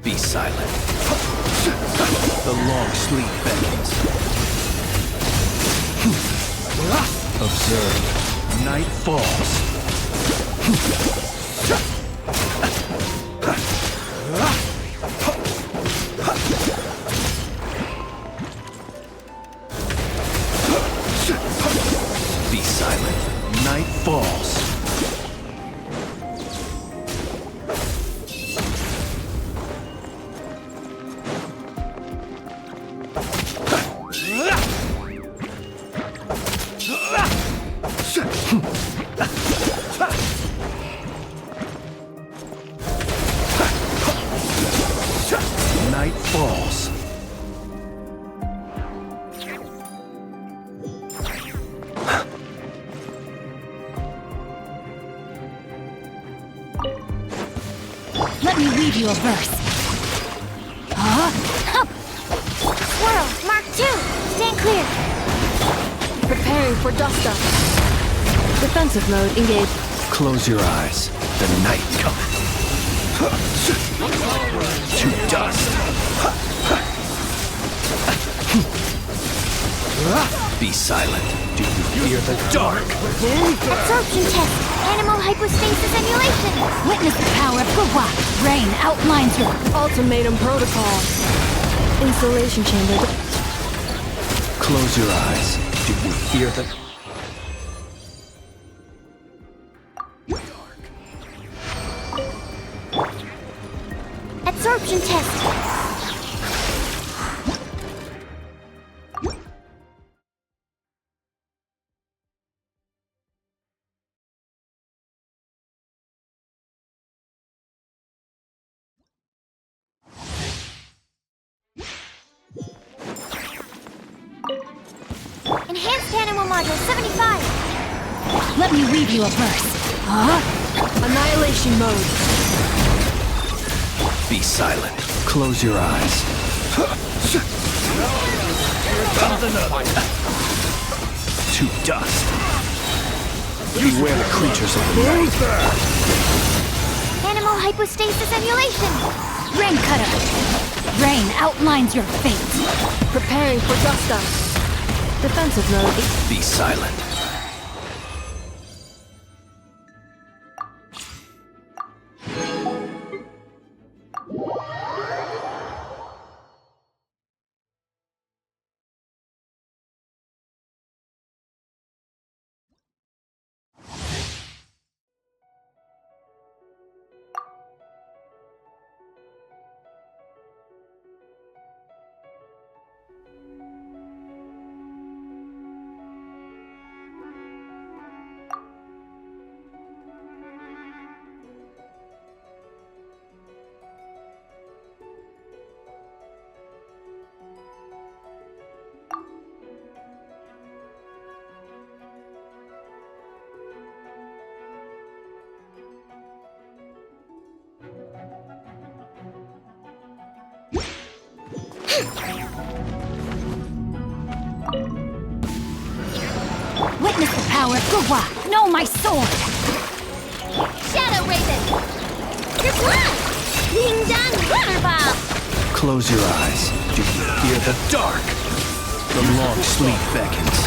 Be silent. The long sleep beckons. Observe. Night falls. Be silent. Night falls. Night falls. Let me read you a verse. Swirl, Mark 2! Stand clear! Preparing for dust up. Defensive mode engaged. Close your eyes. The night cometh. To dust. Be silent. Do you fear the dark? Absorption test. Animal hypostasis emulation. Witness the power of Gurwa. Rain outlines your Ultimatum protocol. Insulation chamber. Close your eyes. Do you fear the Absorption test. Enhanced animal module 75. Let me read you a verse. Annihilation mode. Be silent. Close your eyes. To dust. Beware the creatures of the night. Animal hypostasis emulation. Rain cutter. Rain outlines your fate. Preparing for Dusta. Defensive mode. Be silent. Witness the power of Gurwa. Know my sword. Shadow Raven. Reply. Ding dong runner ball. Close your eyes. Do you fear the dark? The long sleep beckons.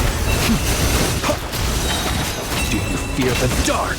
Do you fear the dark?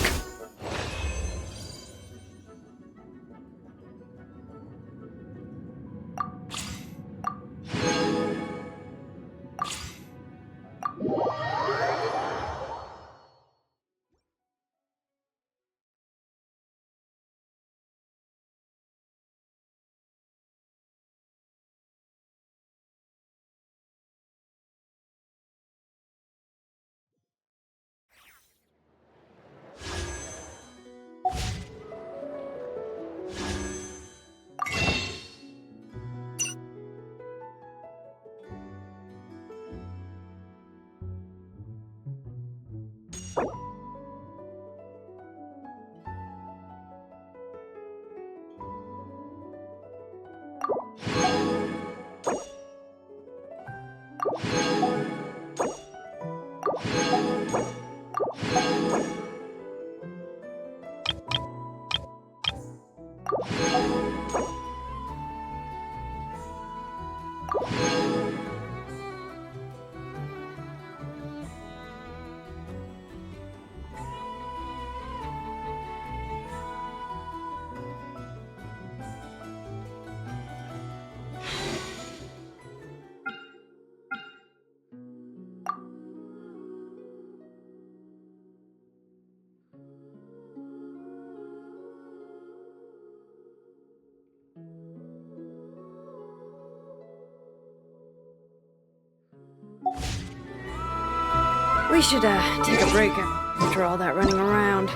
We should take a break after all that running around.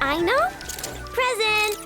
I know. Present.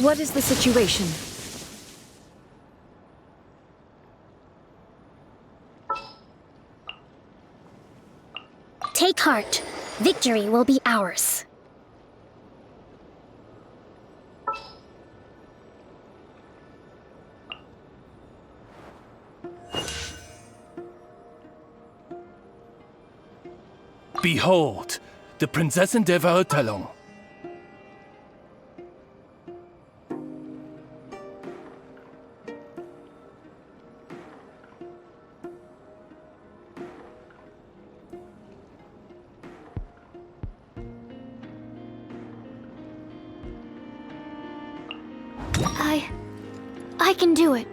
What is the situation? Take heart. Victory will be ours. Behold, the Prinzessin der Verurteilung. I can do it.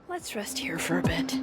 Let's rest here for a bit.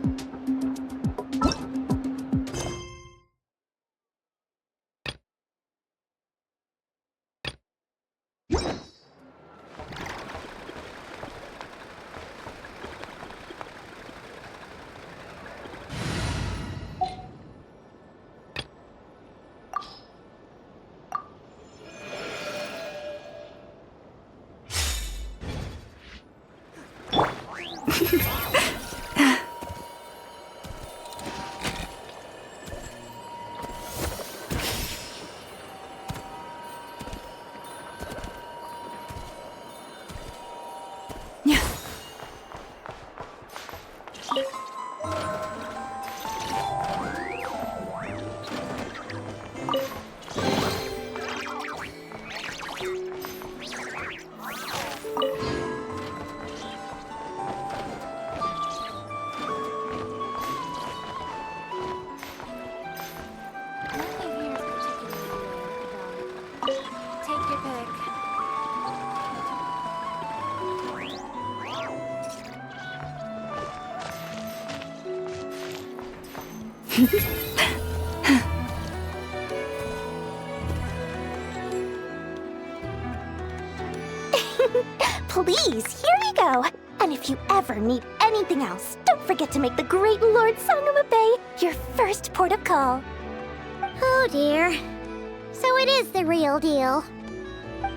Please, here we go. And if you ever need anything else, don't forget to make the great Lord Sangama Bay your first port of call. Oh dear. So it is the real deal.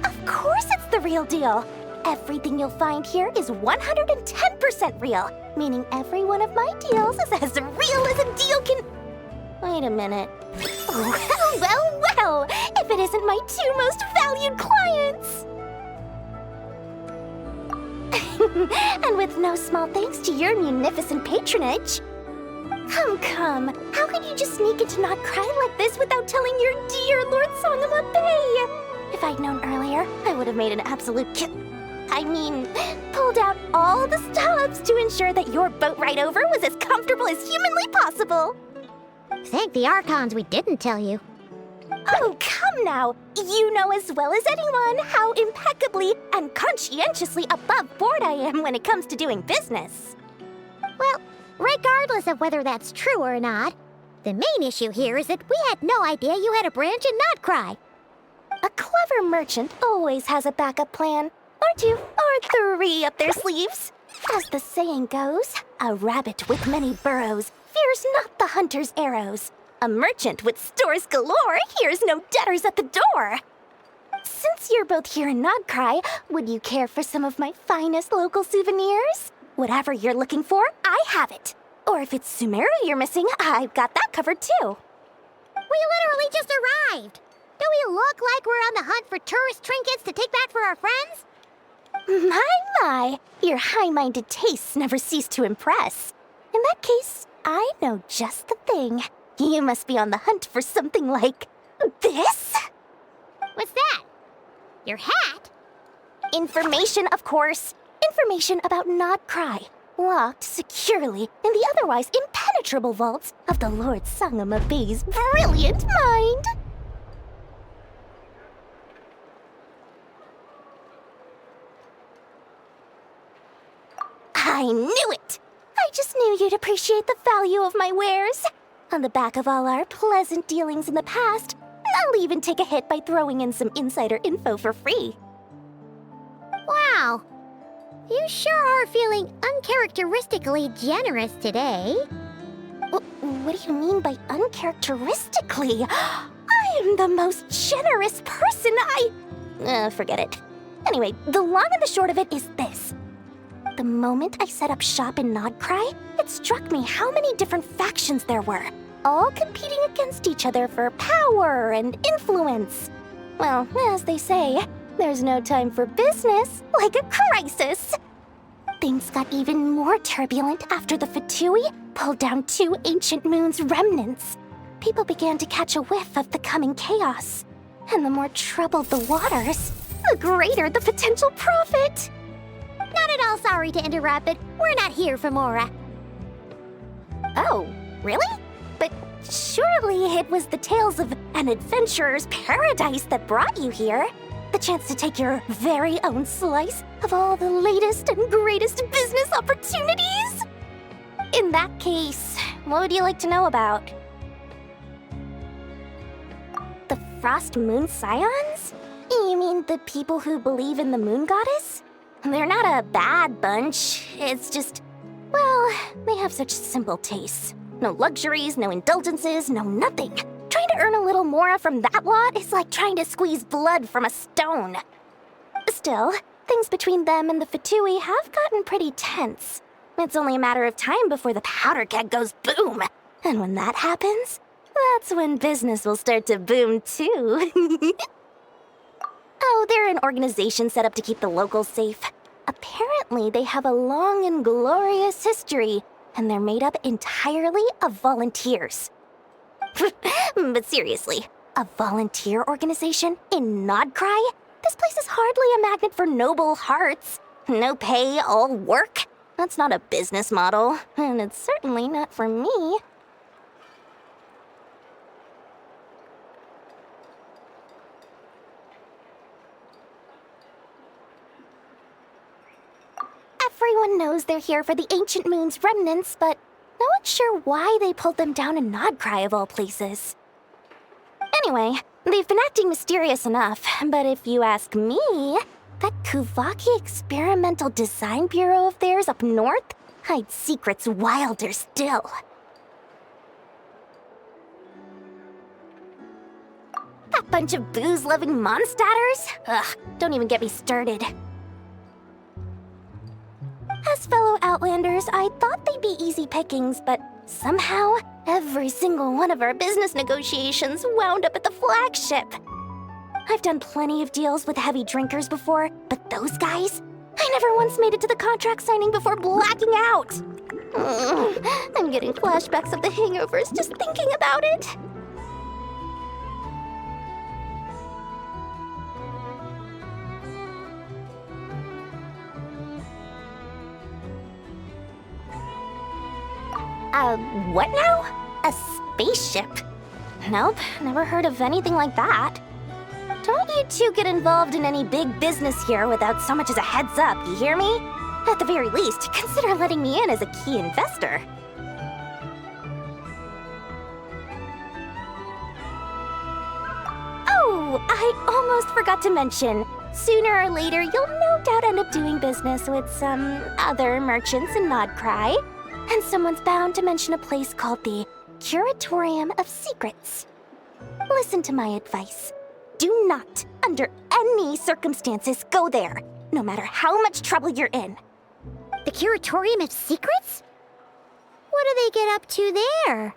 Of course it's the real deal. Everything you'll find here is 110% real, meaning every one of my deals is as real as a deal can... Wait a minute. Well, if it isn't my two most valued clients! And with no small thanks to your munificent patronage. Come, how could you just sneak into not crying like this without telling your dear Lord Sangama Bay? If I'd known earlier, I would have made an absolute pulled out all the stops to ensure that your boat ride over was as comfortable as humanly possible. Thank the Archons we didn't tell you. Oh, come now. You know as well as anyone how impeccably and conscientiously above board I am when it comes to doing business. Well, regardless of whether that's true or not, the main issue here is that we had no idea you had a branch in Notcry. A clever merchant always has a backup plan, or two, or three up their sleeves. As the saying goes, a rabbit with many burrows fears not the hunter's arrows. A merchant with stores galore hears no debtors at the door. Since you're both here in Nodcry, would you care for some of my finest local souvenirs? Whatever you're looking for, I have it. Or if it's Sumeru you're missing, I've got that covered too. We literally just arrived. Do we look like we're on the hunt for tourist trinkets to take back for our friends? My, your high-minded tastes never cease to impress. In that case, I know just the thing. You must be on the hunt for something like this? What's that? Your hat? Information, of course. Information about Nodcry, locked securely in the otherwise impenetrable vaults of the Lord Sangama Bay's brilliant mind. I knew it! I just knew you'd appreciate the value of my wares. On the back of all our pleasant dealings in the past, I'll even take a hit by throwing in some insider info for free. Wow. You sure are feeling uncharacteristically generous today. What do you mean by uncharacteristically? I am the most generous person forget it. Anyway, the long and the short of it is this. The moment I set up shop in Nodcry, it struck me how many different factions there were, all competing against each other for power and influence. Well, as they say, there's no time for business like a crisis. Things got even more turbulent after the Fatui pulled down 2 ancient moon's remnants. People began to catch a whiff of the coming chaos. And the more troubled the waters, the greater the potential profit. Not at all sorry to interrupt, but we're not here for Mora. Oh, really? But surely it was the tales of an adventurer's paradise that brought you here. The chance to take your very own slice of all the latest and greatest business opportunities? In that case, what would you like to know about? The Frost Moon Scions? You mean the people who believe in the Moon Goddess? They're not a bad bunch, it's just, well, they have such simple tastes. No luxuries, no indulgences, no nothing. Trying to earn a little more from that lot is like trying to squeeze blood from a stone. Still, things between them and the Fatui have gotten pretty tense. It's only a matter of time before the powder keg goes boom. And when that happens, that's when business will start to boom too. Oh, they're an organization set up to keep the locals safe. Apparently, they have a long and glorious history, and they're made up entirely of volunteers. But seriously, a volunteer organization in Nodcry? This place is hardly a magnet for noble hearts. No pay, all work. That's not a business model, and it's certainly not for me. Everyone knows they're here for the Ancient Moon's remnants, but no one's sure why they pulled them down in Nodcry of all places. Anyway, they've been acting mysterious enough, but if you ask me, that Kuvaki Experimental Design Bureau of theirs up north hides secrets wilder still. That bunch of booze-loving monstators? Ugh, don't even get me started. As fellow Outlanders, I thought they'd be easy pickings, but somehow, every single one of our business negotiations wound up at the flagship. I've done plenty of deals with heavy drinkers before, but those guys? I never once made it to the contract signing before blacking out. I'm getting flashbacks of the hangovers just thinking about it. What now? A spaceship? Nope, never heard of anything like that. Don't you two get involved in any big business here without so much as a heads up, you hear me? At the very least, consider letting me in as a key investor. Oh, I almost forgot to mention. Sooner or later, you'll no doubt end up doing business with some other merchants in Nodcry. And someone's bound to mention a place called the Curatorium of Secrets. Listen to my advice. Do not, under any circumstances, go there, no matter how much trouble you're in. The Curatorium of Secrets? What do they get up to there?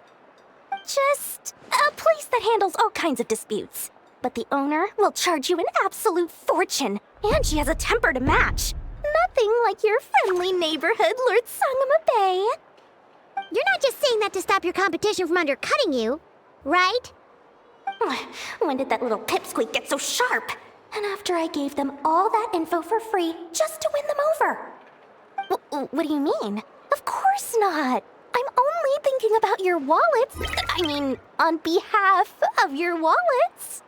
Just a place that handles all kinds of disputes. But the owner will charge you an absolute fortune, and she has a temper to match. Nothing like your friendly neighborhood, Lord Sangama Bay. You're not just saying that to stop your competition from undercutting you, right? When did that little pipsqueak get so sharp? And after I gave them all that info for free just to win them over. What do you mean? Of course not. I'm only thinking about your wallets. I mean, on behalf of your wallets.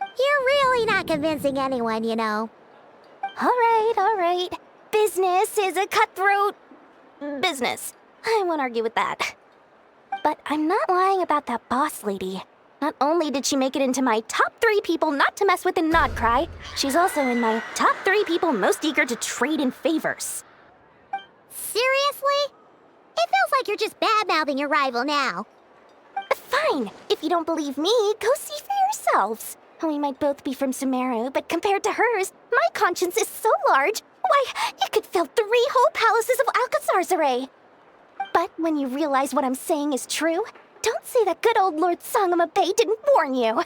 You're really not convincing anyone, you know. All right. Business is a cutthroat business. I won't argue with that. But I'm not lying about that boss lady. Not only did she make it into my top 3 people not to mess with in Nodcry, she's also in my top 3 people most eager to trade in favors. Seriously? It feels like you're just bad-mouthing your rival now. Fine. If you don't believe me, go see for yourselves. We might both be from Sumeru, but compared to hers, my conscience is so large, why, you could fill 3 whole palaces of Alcazar's array. But when you realize what I'm saying is true, don't say that good old Lord Sangama Bay didn't warn you.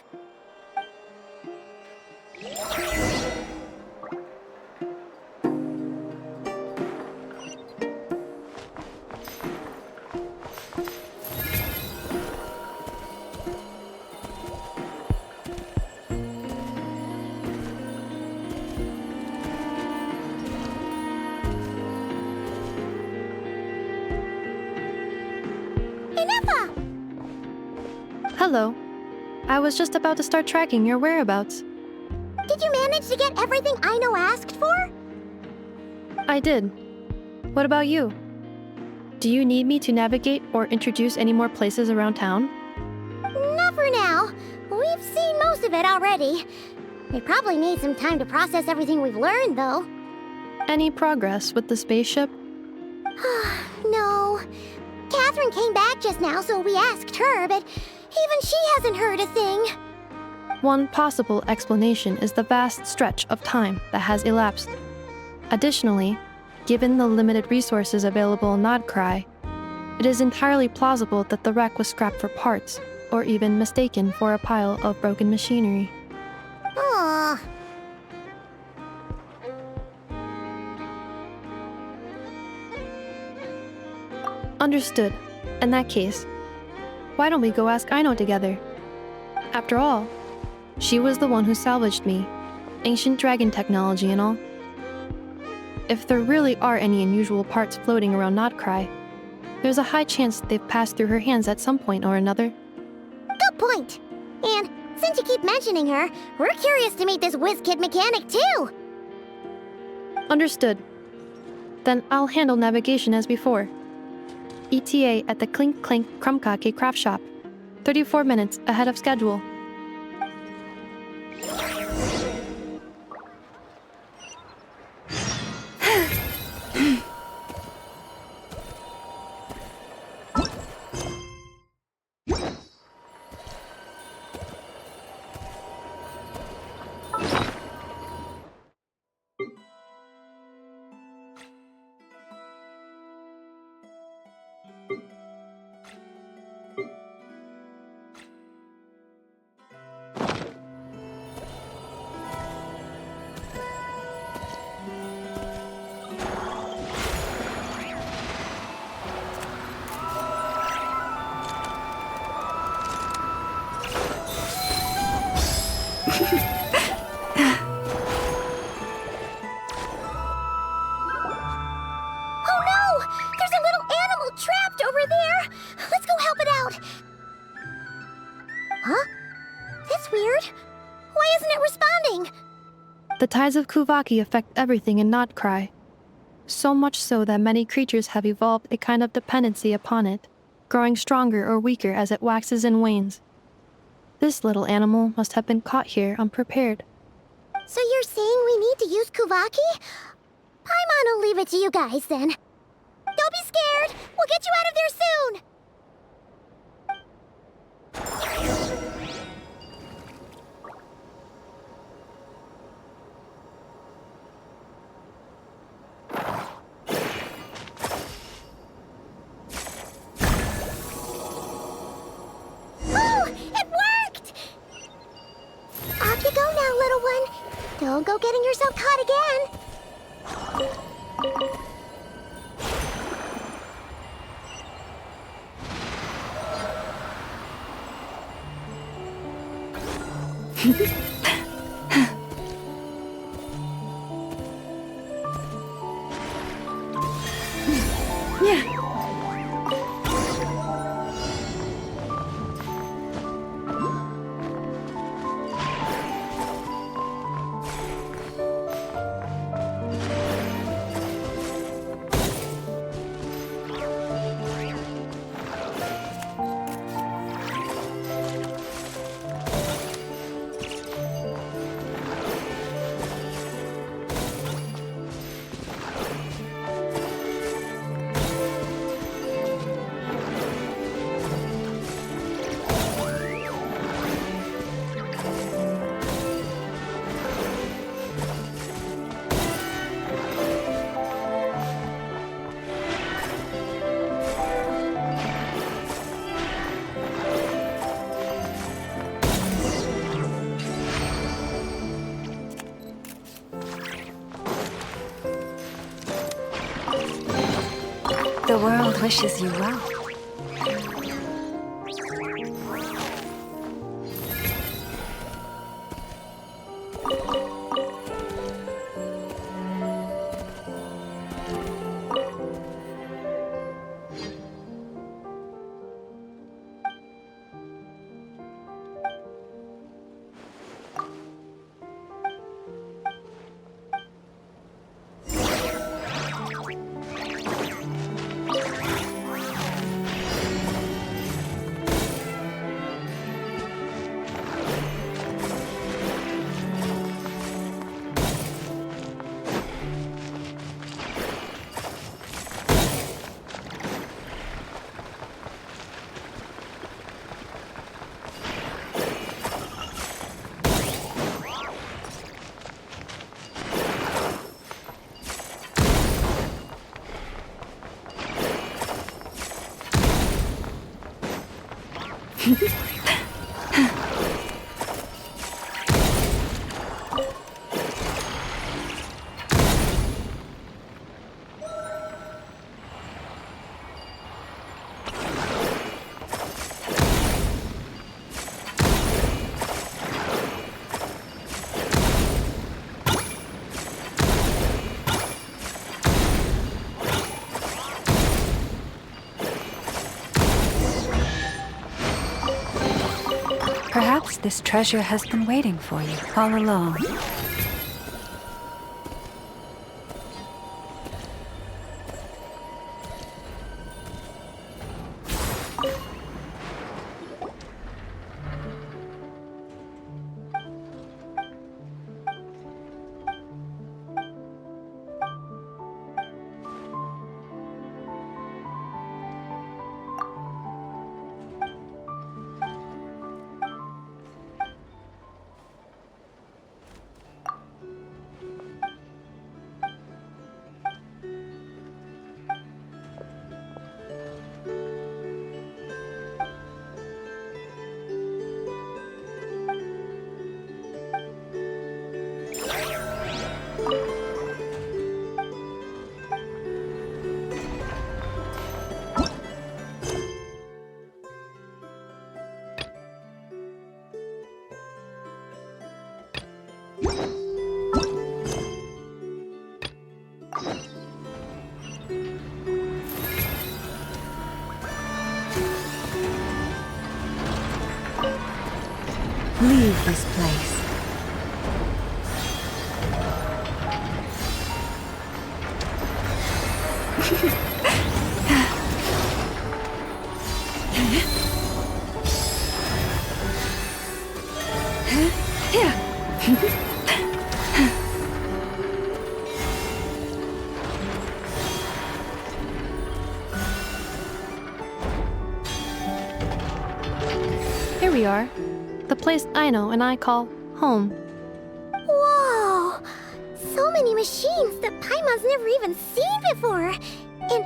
Hello. I was just about to start tracking your whereabouts. Did you manage to get everything Aino asked for? I did. What about you? Do you need me to navigate or introduce any more places around town? Not for now. We've seen most of it already. We probably need some time to process everything we've learned, though. Any progress with the spaceship? No. Catherine came back just now, so we asked her, but even she hasn't heard a thing. One possible explanation is the vast stretch of time that has elapsed. Additionally, given the limited resources available in Nodcry, it is entirely plausible that the wreck was scrapped for parts, or even mistaken for a pile of broken machinery. Aww. Understood. In that case, why don't we go ask Aino together? After all, she was the one who salvaged me, ancient dragon technology and all. If there really are any unusual parts floating around Nodcry, there's a high chance they've passed through her hands at some point or another. Good point. And since you keep mentioning her, we're curious to meet this whiz-kid mechanic too. Understood. Then I'll handle navigation as before. ETA at the Clink Clink Krumkake craft shop. 34 minutes ahead of schedule. Huh? That's weird. Why isn't it responding? The tides of Kuvaki affect everything in Notcry. So much so that many creatures have evolved a kind of dependency upon it, growing stronger or weaker as it waxes and wanes. This little animal must have been caught here unprepared. So you're saying we need to use Kuvaki? Paimon will leave it to you guys then. Don't be scared! We'll get you out of there soon! Oh, it worked! Off you go now, little one. Don't go getting yourself caught again. The world wishes you well. Perhaps this treasure has been waiting for you all along. Leave this place. Here we are. The place Aino and I call home. Whoa! So many machines that Paimon's never even seen before. And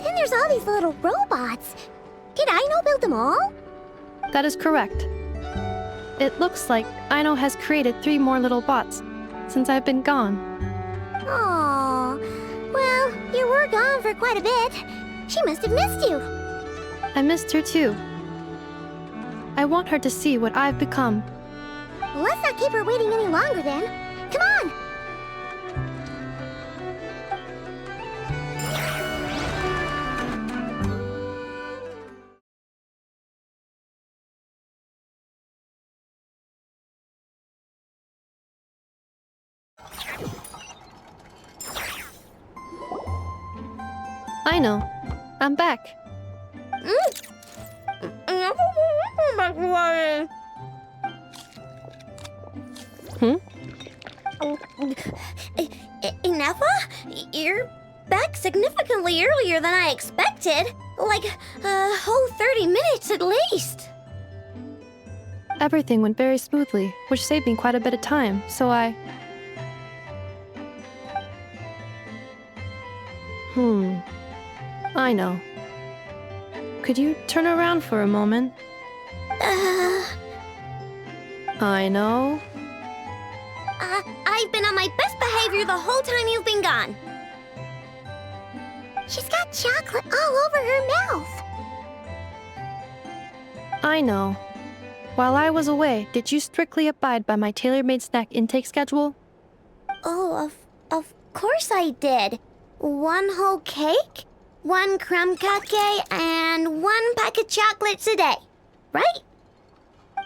then there's all these little robots. Did Aino build them all? That is correct. It looks like Aino has created 3 more little bots since I've been gone. Aw. Well, you were gone for quite a bit. She must have missed you. I missed her too. I want her to see what I've become. Let's not keep her waiting any longer then. Come on! Aino, I'm back. Nefer? You're back significantly earlier than I expected. Like a whole 30 minutes at least. Everything went very smoothly, which saved me quite a bit of time, so I know. Could you turn around for a moment? I know. I've been on my best behavior the whole time you've been gone. She's got chocolate all over her mouth. I know. While I was away, did you strictly abide by my tailor-made snack intake schedule? Oh, of course I did. 1 whole cake, 1 crumb cake, and 1 pack of chocolates a day, right?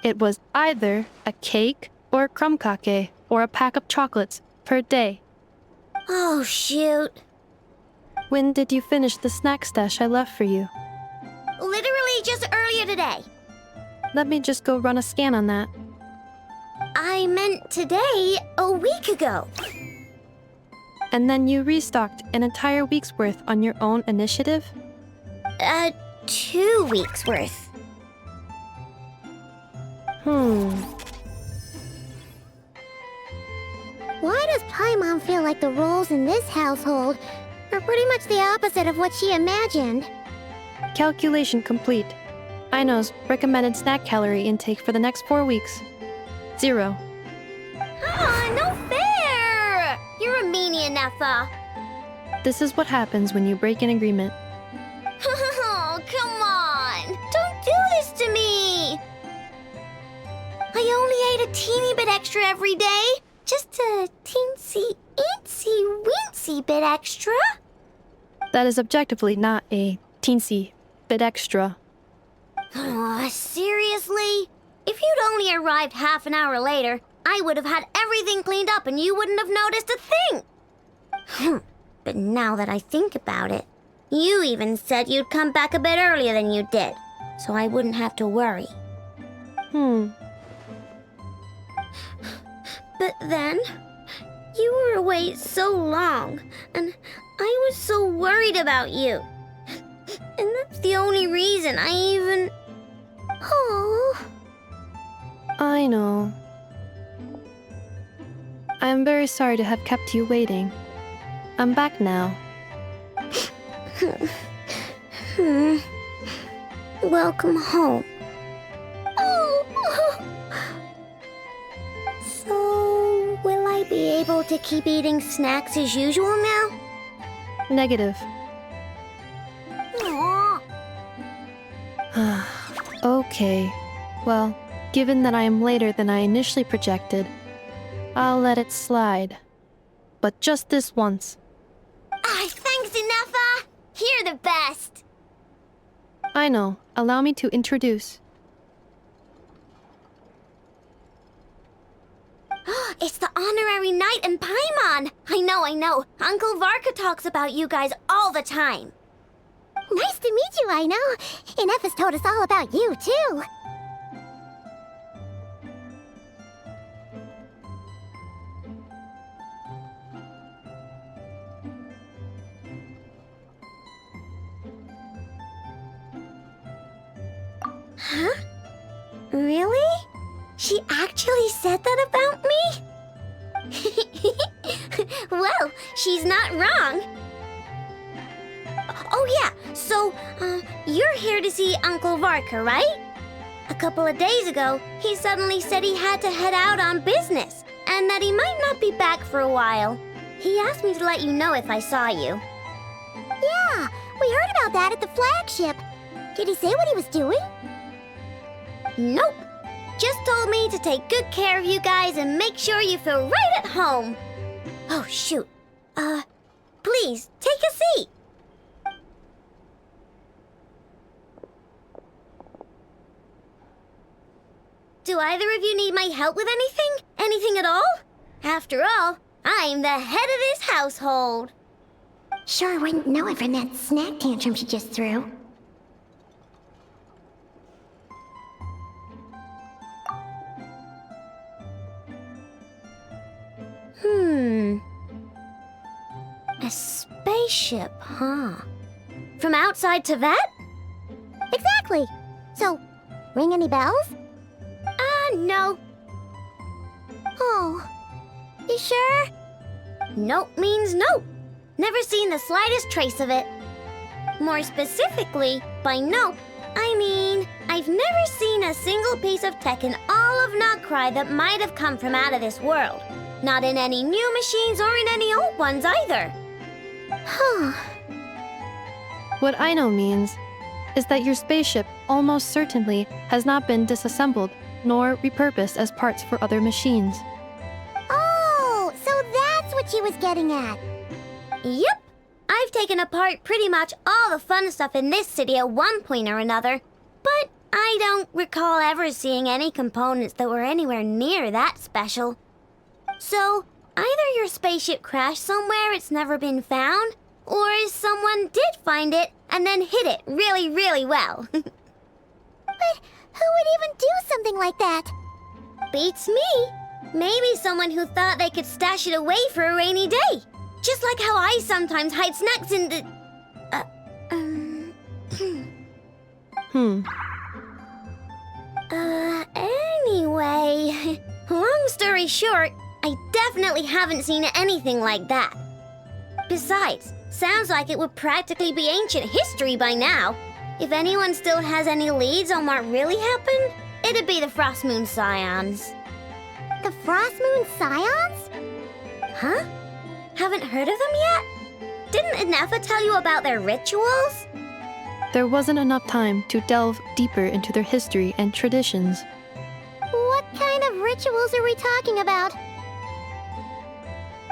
It was either a cake or a crumb cake or a pack of chocolates per day. Oh, shoot. When did you finish the snack stash I left for you? Literally just earlier today. Let me just go run a scan on that. I meant today, a week ago. And then you restocked an entire week's worth on your own initiative? 2 weeks worth. Why does Paimon feel like the roles in this household are pretty much the opposite of what she imagined? Calculation complete. Aino's recommended snack calorie intake for the next 4 weeks. 0. No fair! You're a meanie, Nefer. This is what happens when you break an agreement. Oh, come on! Don't do this to me! I only ate a teeny bit extra every day. Just a teensy-weensy bit extra. That is objectively not a teensy bit extra. Oh, seriously? If you'd only arrived half an hour later, I would have had everything cleaned up and you wouldn't have noticed a thing. But now that I think about it, you even said you'd come back a bit earlier than you did, so I wouldn't have to worry. But then, you were away so long, and I was so worried about you. And that's the only reason I even... Oh. I know. I am very sorry to have kept you waiting. I'm back now. Welcome home. So, will I be able to keep eating snacks as usual now? Negative. Aw. Okay. Well, given that I am later than I initially projected, I'll let it slide. But just this once. Thanks, Nefer. You're the best. I know. Allow me to introduce. it's the honorary knight and Paimon. I know. Uncle Varka talks about you guys all the time. Nice to meet you, I know. And Nefer's told us all about you, too. Huh? Really? She actually said that about me? Well, she's not wrong. Oh yeah, so, you're here to see Uncle Varka, right? A couple of days ago, he suddenly said he had to head out on business, and that he might not be back for a while. He asked me to let you know if I saw you. Yeah, we heard about that at the flagship. Did he say what he was doing? Nope. Just told me to take good care of you guys and make sure you feel right at home. Oh, shoot. Please, take a seat. Do either of you need my help with anything? Anything at all? After all, I'm the head of this household. Sure wouldn't know it from that snack tantrum she just threw. A spaceship, huh? From outside to that? Exactly. So, ring any bells? No. Oh, you sure? Nope means nope. Never seen the slightest trace of it. More specifically, by nope, I mean, I've never seen a single piece of tech in all of Nokrai that might have come from out of this world. Not in any new machines or in any old ones either. Huh. What I know means is that your spaceship almost certainly has not been disassembled nor repurposed as parts for other machines. Oh, so that's what she was getting at. Yep. I've taken apart pretty much all the fun stuff in this city at one point or another, but I don't recall ever seeing any components that were anywhere near that special. So, either your spaceship crashed somewhere it's never been found, or someone did find it and then hid it really, really well. But who would even do something like that? Beats me. Maybe someone who thought they could stash it away for a rainy day. Just like how I sometimes hide snacks in the... Anyway, long story short, I definitely haven't seen anything like that. Besides, sounds like it would practically be ancient history by now. If anyone still has any leads on what really happened, it'd be the Frost Moon Scions. The Frost Moon Scions? Huh? Haven't heard of them yet? Didn't Nefer tell you about their rituals? There wasn't enough time to delve deeper into their history and traditions. What kind of rituals are we talking about?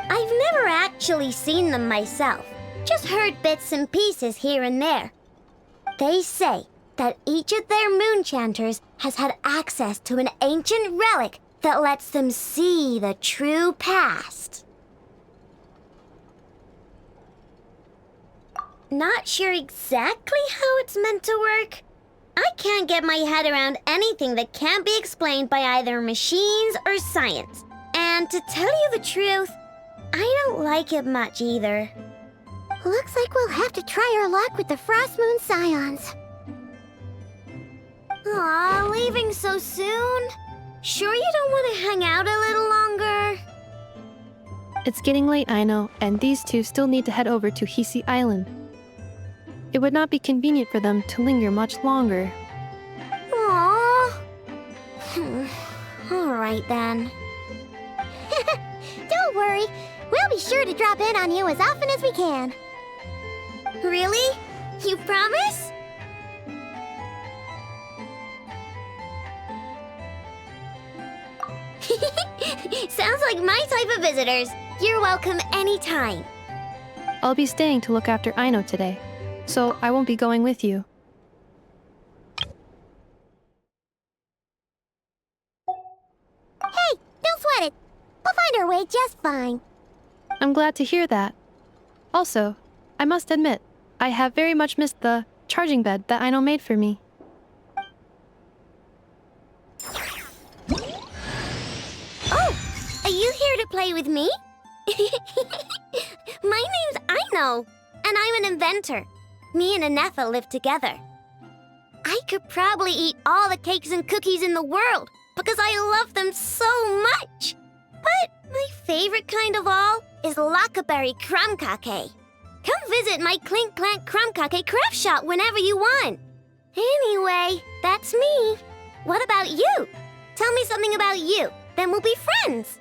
I've never actually seen them myself, just heard bits and pieces here and there. They say that each of their moon chanters has had access to an ancient relic that lets them see the true past. Not sure exactly how it's meant to work. I can't get my head around anything that can't be explained by either machines or science. And to tell you the truth, I don't like it much either. Looks like we'll have to try our luck with the Frost Moon Scions. Aw, leaving so soon? Sure you don't want to hang out a little longer? It's getting late, I know, and these two still need to head over to Hisi Island. It would not be convenient for them to linger much longer. Aww. All right then. Don't worry. We'll be sure to drop in on you as often as we can. Really? You promise? Sounds like my type of visitors. You're welcome anytime. I'll be staying to look after Aino today, so I won't be going with you. Hey, don't sweat it. We'll find our way just fine. I'm glad to hear that. Also, I must admit, I have very much missed the charging bed that Aino made for me. Oh, are you here to play with me? My name's Aino, and I'm an inventor. Me and Nefer live together. I could probably eat all the cakes and cookies in the world because I love them so much. But my favorite kind of all is lacquerberry crumb cake. Come visit my Clink Clank crumb cake craft shop whenever you want. Anyway, that's me. What about you? Tell me something about you, then we'll be friends.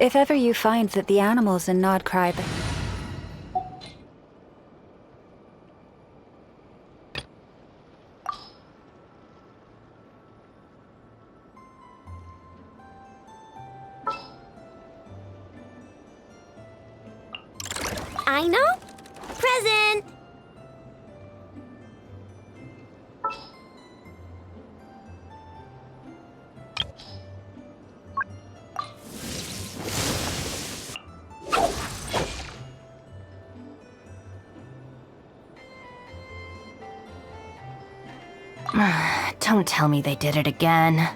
If ever you find that the animals in Nod cry, Aino? Present! Don't tell me they did it again.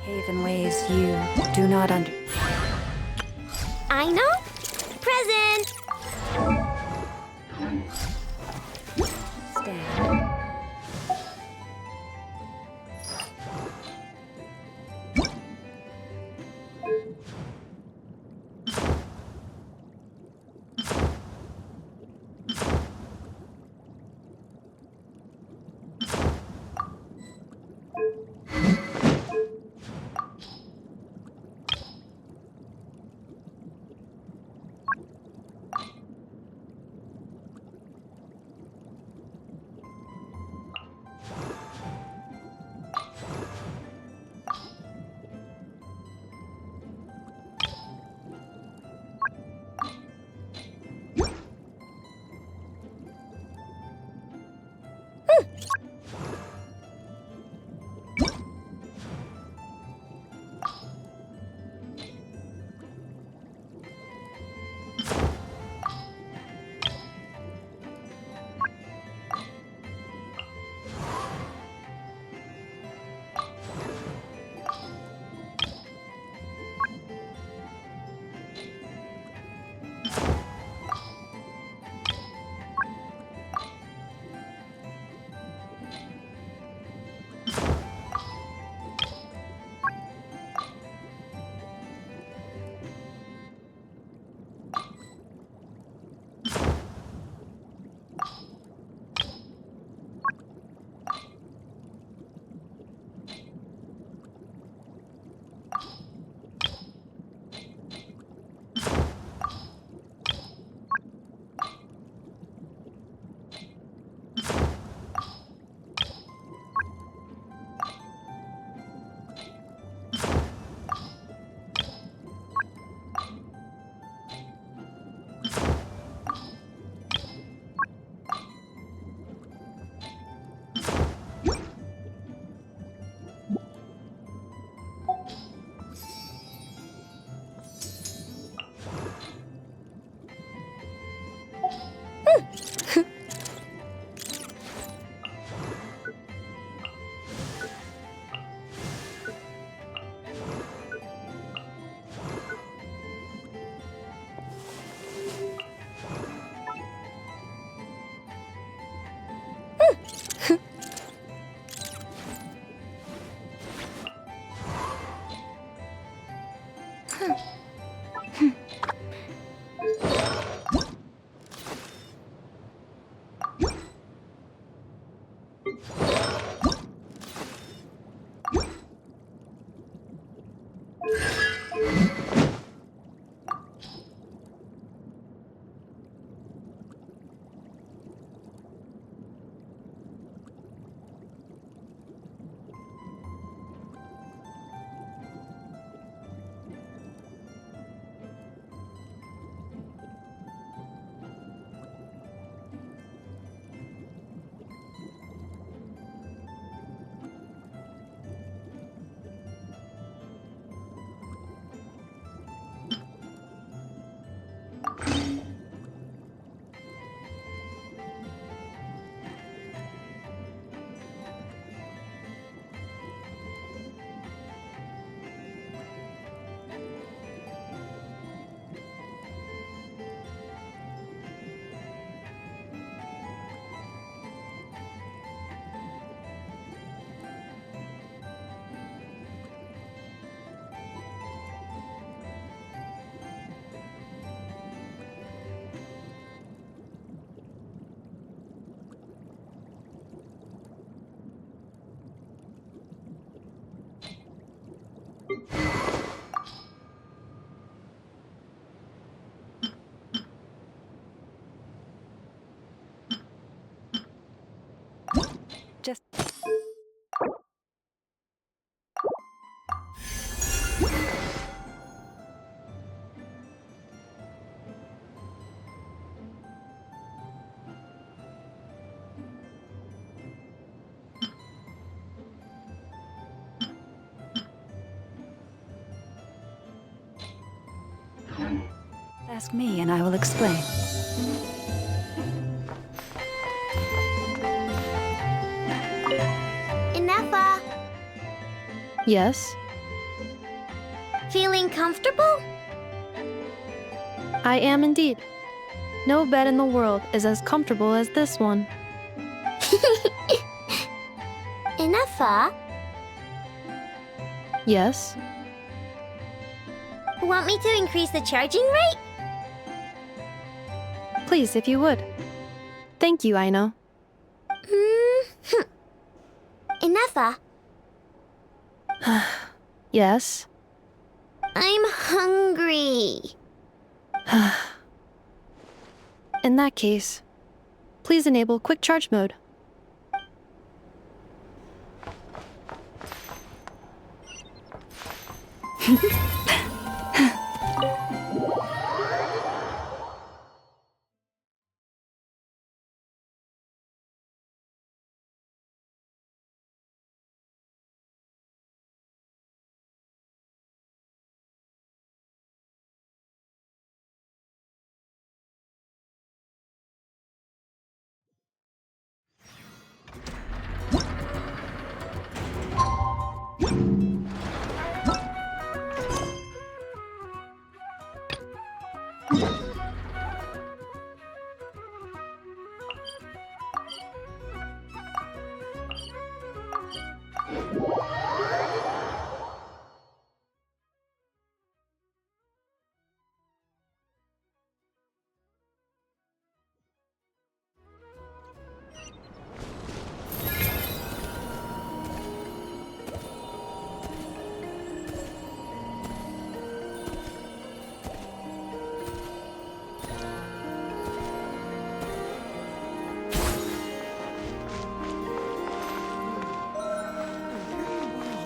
Haven ways you do not under. Aino? Present! Stand. Just ask me and I will explain. Nefer, Yes, feeling comfortable? I am indeed. No bed in the world is as comfortable as this one. Nefer, Yes, want me to increase the charging rate? please, if you would. Thank you, Aino. Nefer, Yes. I'm hungry. In that case, please enable quick charge mode.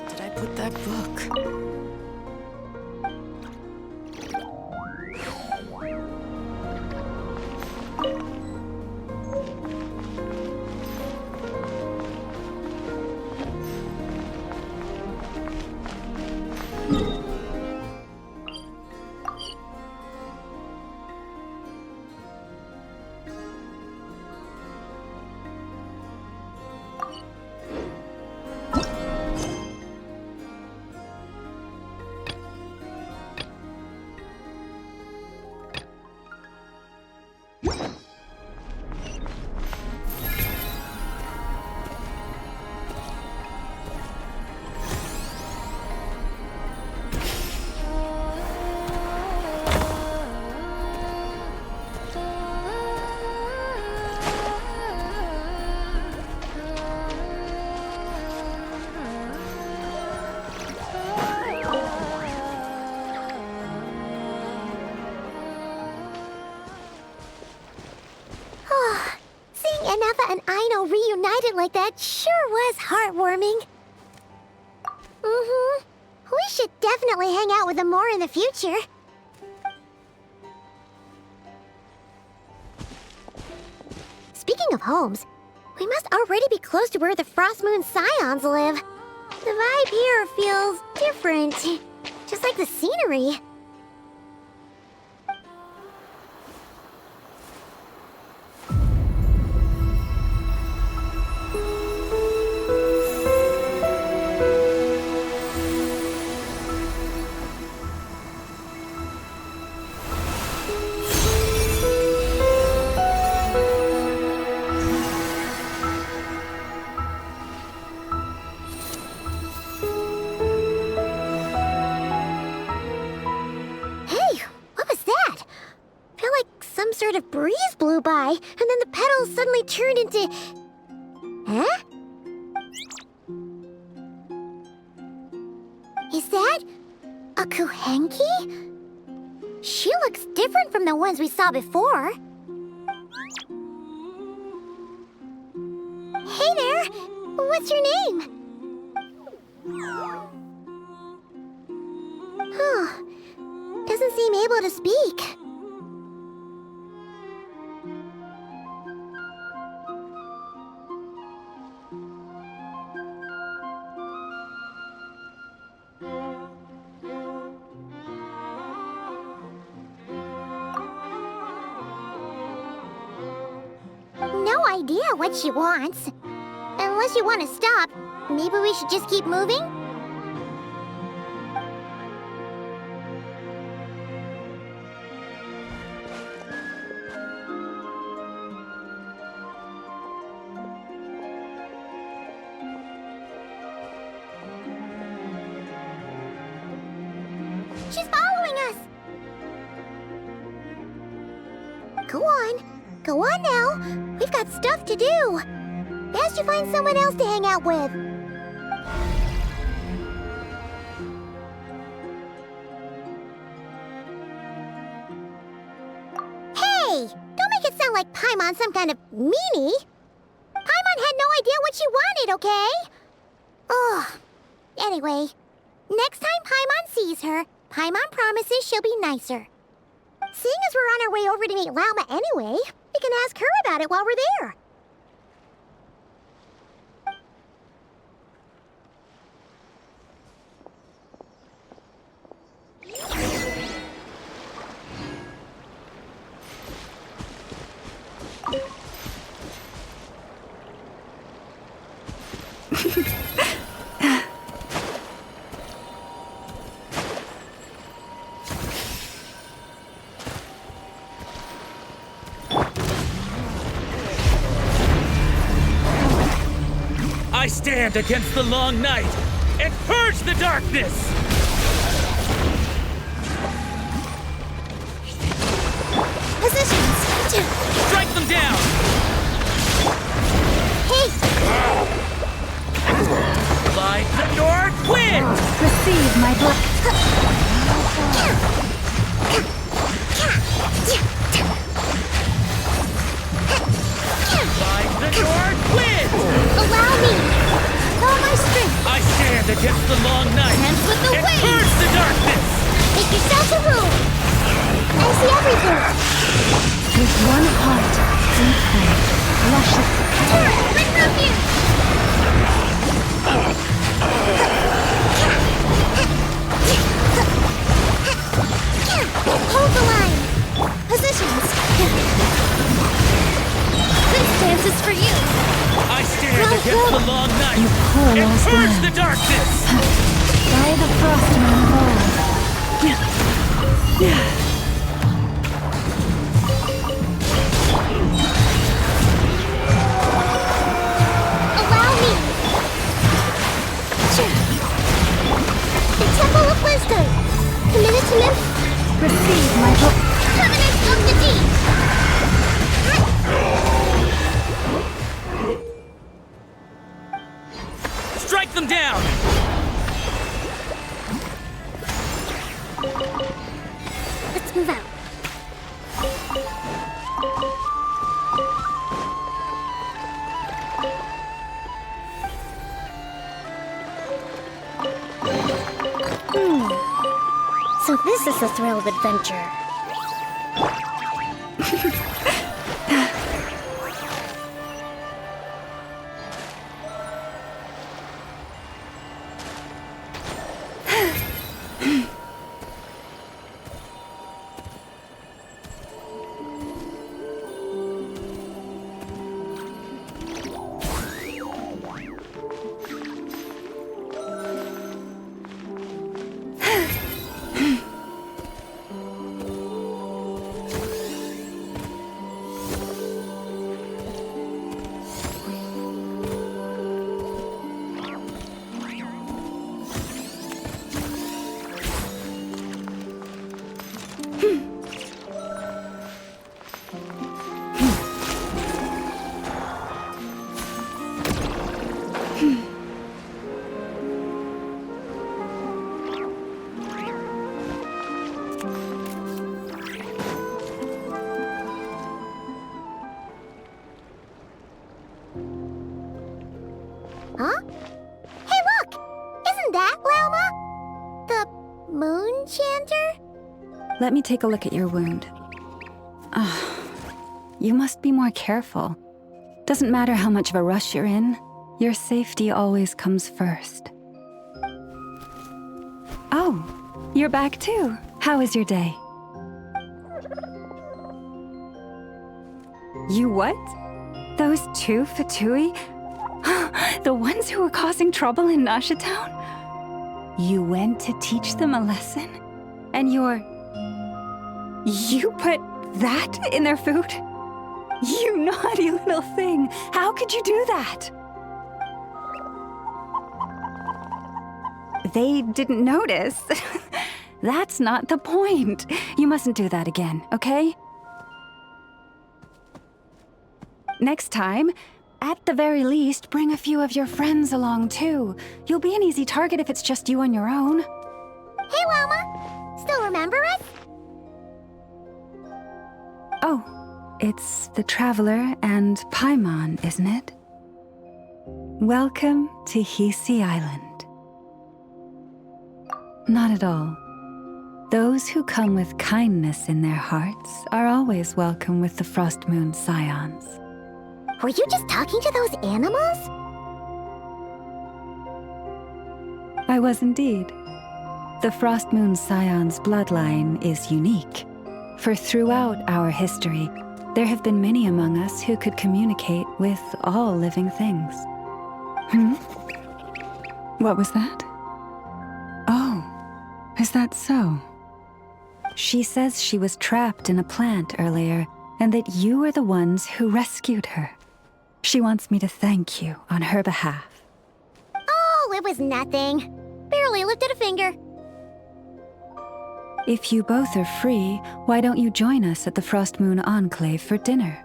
Did I put that book? Aino reunited like that sure was heartwarming. Mm-hmm. We should definitely hang out with them more in the future. Speaking of homes, we must already be close to where the Frost Moon Scions live. The vibe here feels different, just like the scenery. Sort of breeze blew by, and then the petals suddenly turned into... Huh? Is that a Kuhenki? She looks different from the ones we saw before. Hey there! What's your name? Huh. Doesn't seem able to speak. No idea what she wants. Unless you want to stop, maybe we should just keep moving? She's following us! Go on. Go on now. We've got stuff to do. Best you find someone else to hang out with. Hey! Don't make it sound like Paimon's some kind of meanie. Paimon had no idea what she wanted, okay? Ugh. Anyway, next time Paimon sees her, Paimon promises she'll be nicer. Seeing as we're on our way over to meet Lauma anyway, we can ask her about it while we're there. I stand against the long night and purge the darkness! Positions! Strike them down! Hey! By the north wind! Receive my book. By the north wind! Allow me! All my strength! I stand against the long night Dance with the and wind! purge the darkness! Make yourself a room! I see everything! With one heart, we pray. Luscious. Quick refuge! Hold the line! Positions! This dance is for you! I stand against the long night You poor and lost purge lamb. the darkness! By the frost moon of old. Allow me! The Temple of Wisdom! Committed to Nefer! Receive my book. Covenant of the Deep! Strike them down! Let's move out. So this is the thrill of adventure. Huh? Hey, look! Isn't that Lauma? The moon chanter? Let me take a look at your wound. You must be more careful. Doesn't matter how much of a rush you're in, your safety always comes first. Oh, you're back too. How was your day? You what? Those two Fatui? The ones who were causing trouble in Nasha Town? You went to teach them a lesson? And you put that in their food? You naughty little thing! How could you do that? They didn't notice. That's not the point. You mustn't do that again, okay? Next time, at the very least, bring a few of your friends along too. You'll be an easy target if it's just you on your own. Hey, Lauma! Still remember us? Oh, it's the Traveler and Paimon, isn't it? Welcome to Hisi Island. Not at all. Those who come with kindness in their hearts are always welcome with the Frost Moon Scions. Were you just talking to those animals? I was indeed. The Frost Moon Scion's bloodline is unique, for throughout our history, there have been many among us who could communicate with all living things. What was that? Oh, is that so? She says she was trapped in a plant earlier, and that you are the ones who rescued her. She wants me to thank you on her behalf. Oh, it was nothing. Barely lifted a finger. If you both are free, why don't you join us at the Frost Moon Enclave for dinner?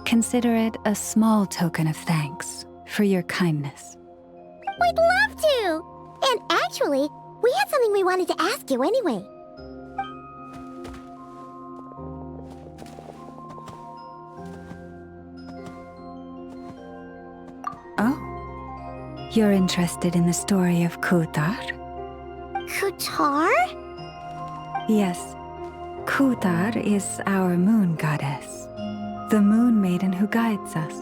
Consider it a small token of thanks for your kindness. We'd love to! And actually, we had something we wanted to ask you anyway. Oh? You're interested in the story of Kutar? Kutar? Yes. Kutar is our moon goddess. The moon maiden who guides us.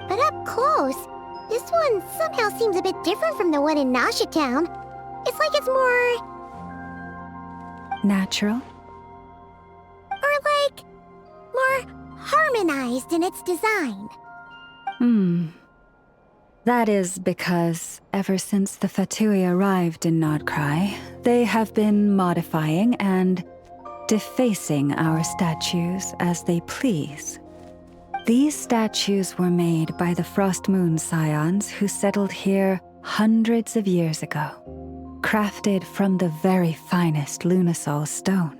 But up close, this one somehow seems a bit different from the one in Nasha Town. It's like it's more... natural? or like... more harmonized in its design. That is because ever since the Fatui arrived in Nodcry, they have been modifying and defacing our statues as they please. These statues were made by the Frost Moon Scions who settled here hundreds of years ago, crafted from the very finest Lunasol stone.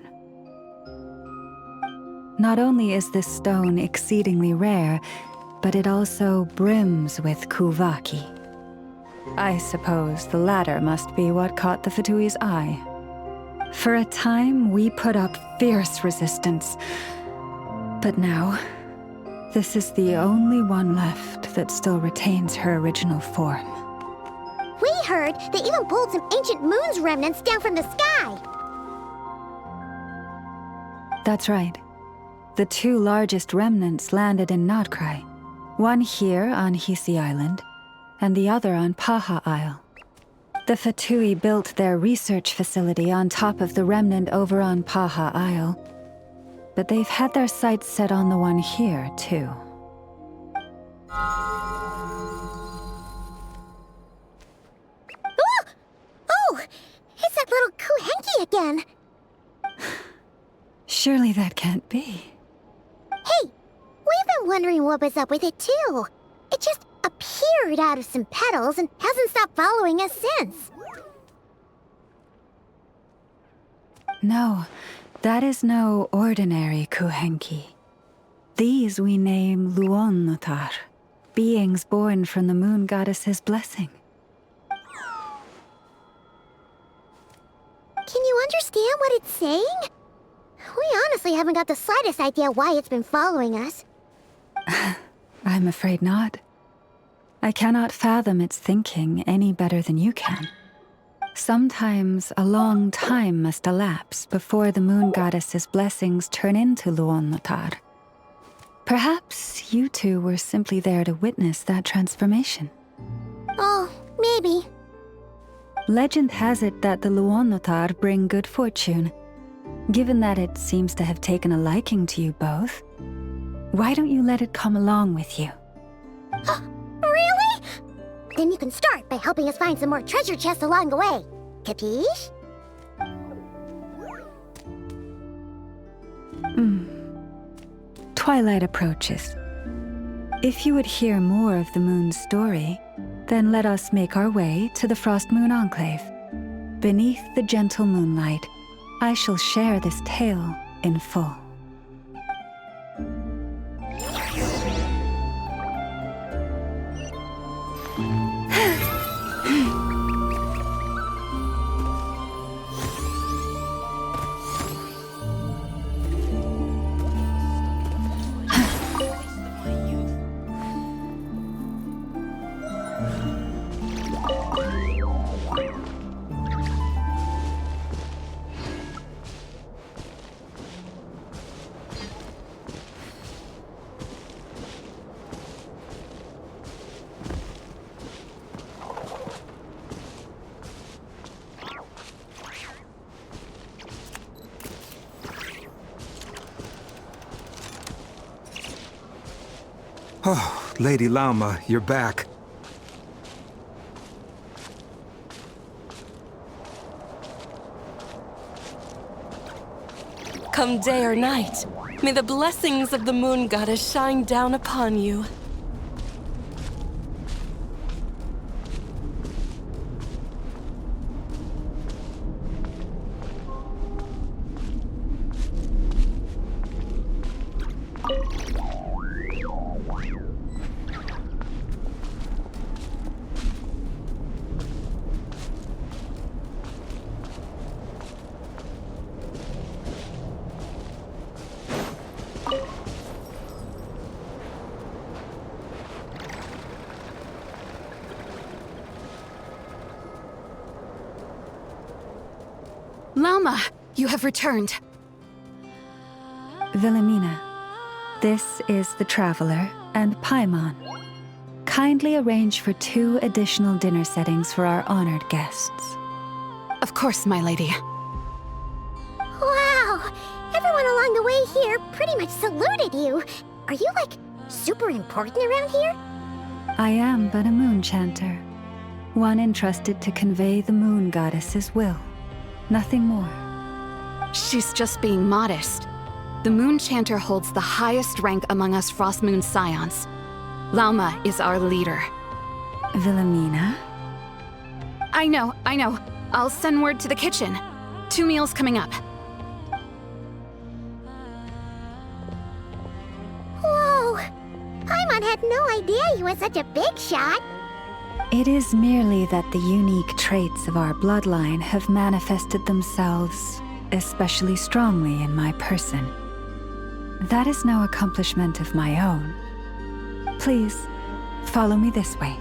Not only is this stone exceedingly rare, but it also brims with Kuvaki. I suppose the latter must be what caught the Fatui's eye. For a time, we put up fierce resistance. But now, this is the only one left that still retains her original form. We heard they even pulled some ancient moon's remnants down from the sky. That's right. The two largest remnants landed in Nodcry. One here on Hisi Island, and the other on Paha Isle. The Fatui built their research facility on top of the remnant over on Paha Isle, but they've had their sights set on the one here, too. Oh! Oh! It's that little Kuhenki again! Surely that can't be. Hey! We've been wondering what was up with it, too. It just appeared out of some petals and hasn't stopped following us since. No, that is no ordinary Kuhenki. These we name Luonnotar, beings born from the moon goddess's blessing. Can you understand what it's saying? We honestly haven't got the slightest idea why it's been following us. I'm afraid not. I cannot fathom its thinking any better than you can. Sometimes a long time must elapse before the moon goddess's blessings turn into Luonnotar. Perhaps you two were simply there to witness that transformation. Oh, maybe. Legend has it that the Luonnotar bring good fortune. Given that it seems to have taken a liking to you both, why don't you let it come along with you? Really? Then you can start by helping us find some more treasure chests along the way. Capiche? Twilight approaches. If you would hear more of the moon's story, then let us make our way to the Frost Moon Enclave. Beneath the gentle moonlight, I shall share this tale in full. Oh, Lady Lauma, you're back. Come day or night, may the blessings of the moon goddess shine down upon you. Lauma, you have returned. Wilhelmina, this is the Traveler and Paimon. Kindly arrange for 2 additional dinner settings for our honored guests. Of course, my lady. Wow! Everyone along the way here pretty much saluted you. Are you, like, super important around here? I am but a moon chanter, one entrusted to convey the moon goddess's will. Nothing more. She's just being modest. The Moon Chanter holds the highest rank among us Frost Moon Scions. Lauma is our leader. Wilhelmina? I know. I'll send word to the kitchen. 2 meals coming up. Whoa! Paimon had no idea you were such a big shot. It is merely that the unique traits of our bloodline have manifested themselves especially strongly in my person. That is no accomplishment of my own. Please, follow me this way.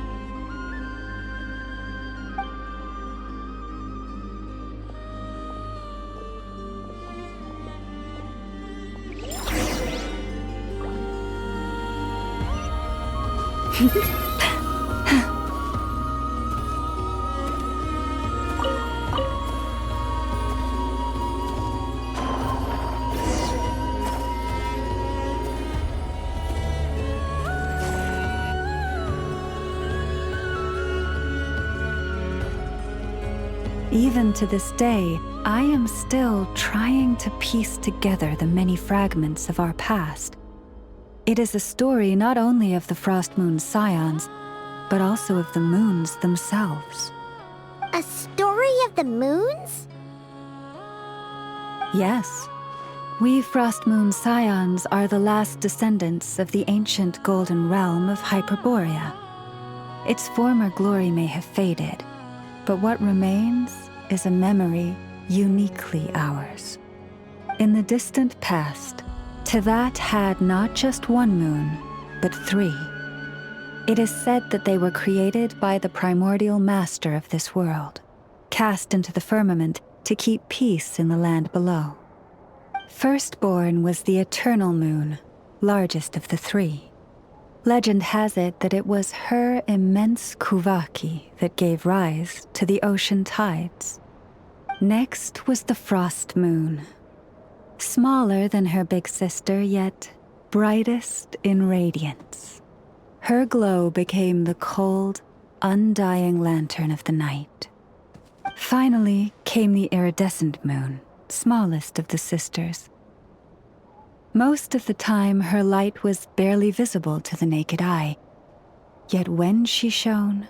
Even to this day, I am still trying to piece together the many fragments of our past. It is a story not only of the Frost Moon Scions, but also of the moons themselves. A story of the moons? Yes. We Frost Moon Scions are the last descendants of the ancient golden realm of Hyperborea. Its former glory may have faded, but what remains is a memory uniquely ours. In the distant past, Tevat had not just one moon, but 3. It is said that they were created by the primordial master of this world, cast into the firmament to keep peace in the land below. Firstborn was the eternal moon, largest of the 3. Legend has it that it was her immense kuvaki that gave rise to the ocean tides. Next was the frost moon. Smaller than her big sister, yet brightest in radiance. Her glow became the cold, undying lantern of the night. Finally came the iridescent moon, smallest of the sisters. Most of the time, her light was barely visible to the naked eye. Yet when she shone,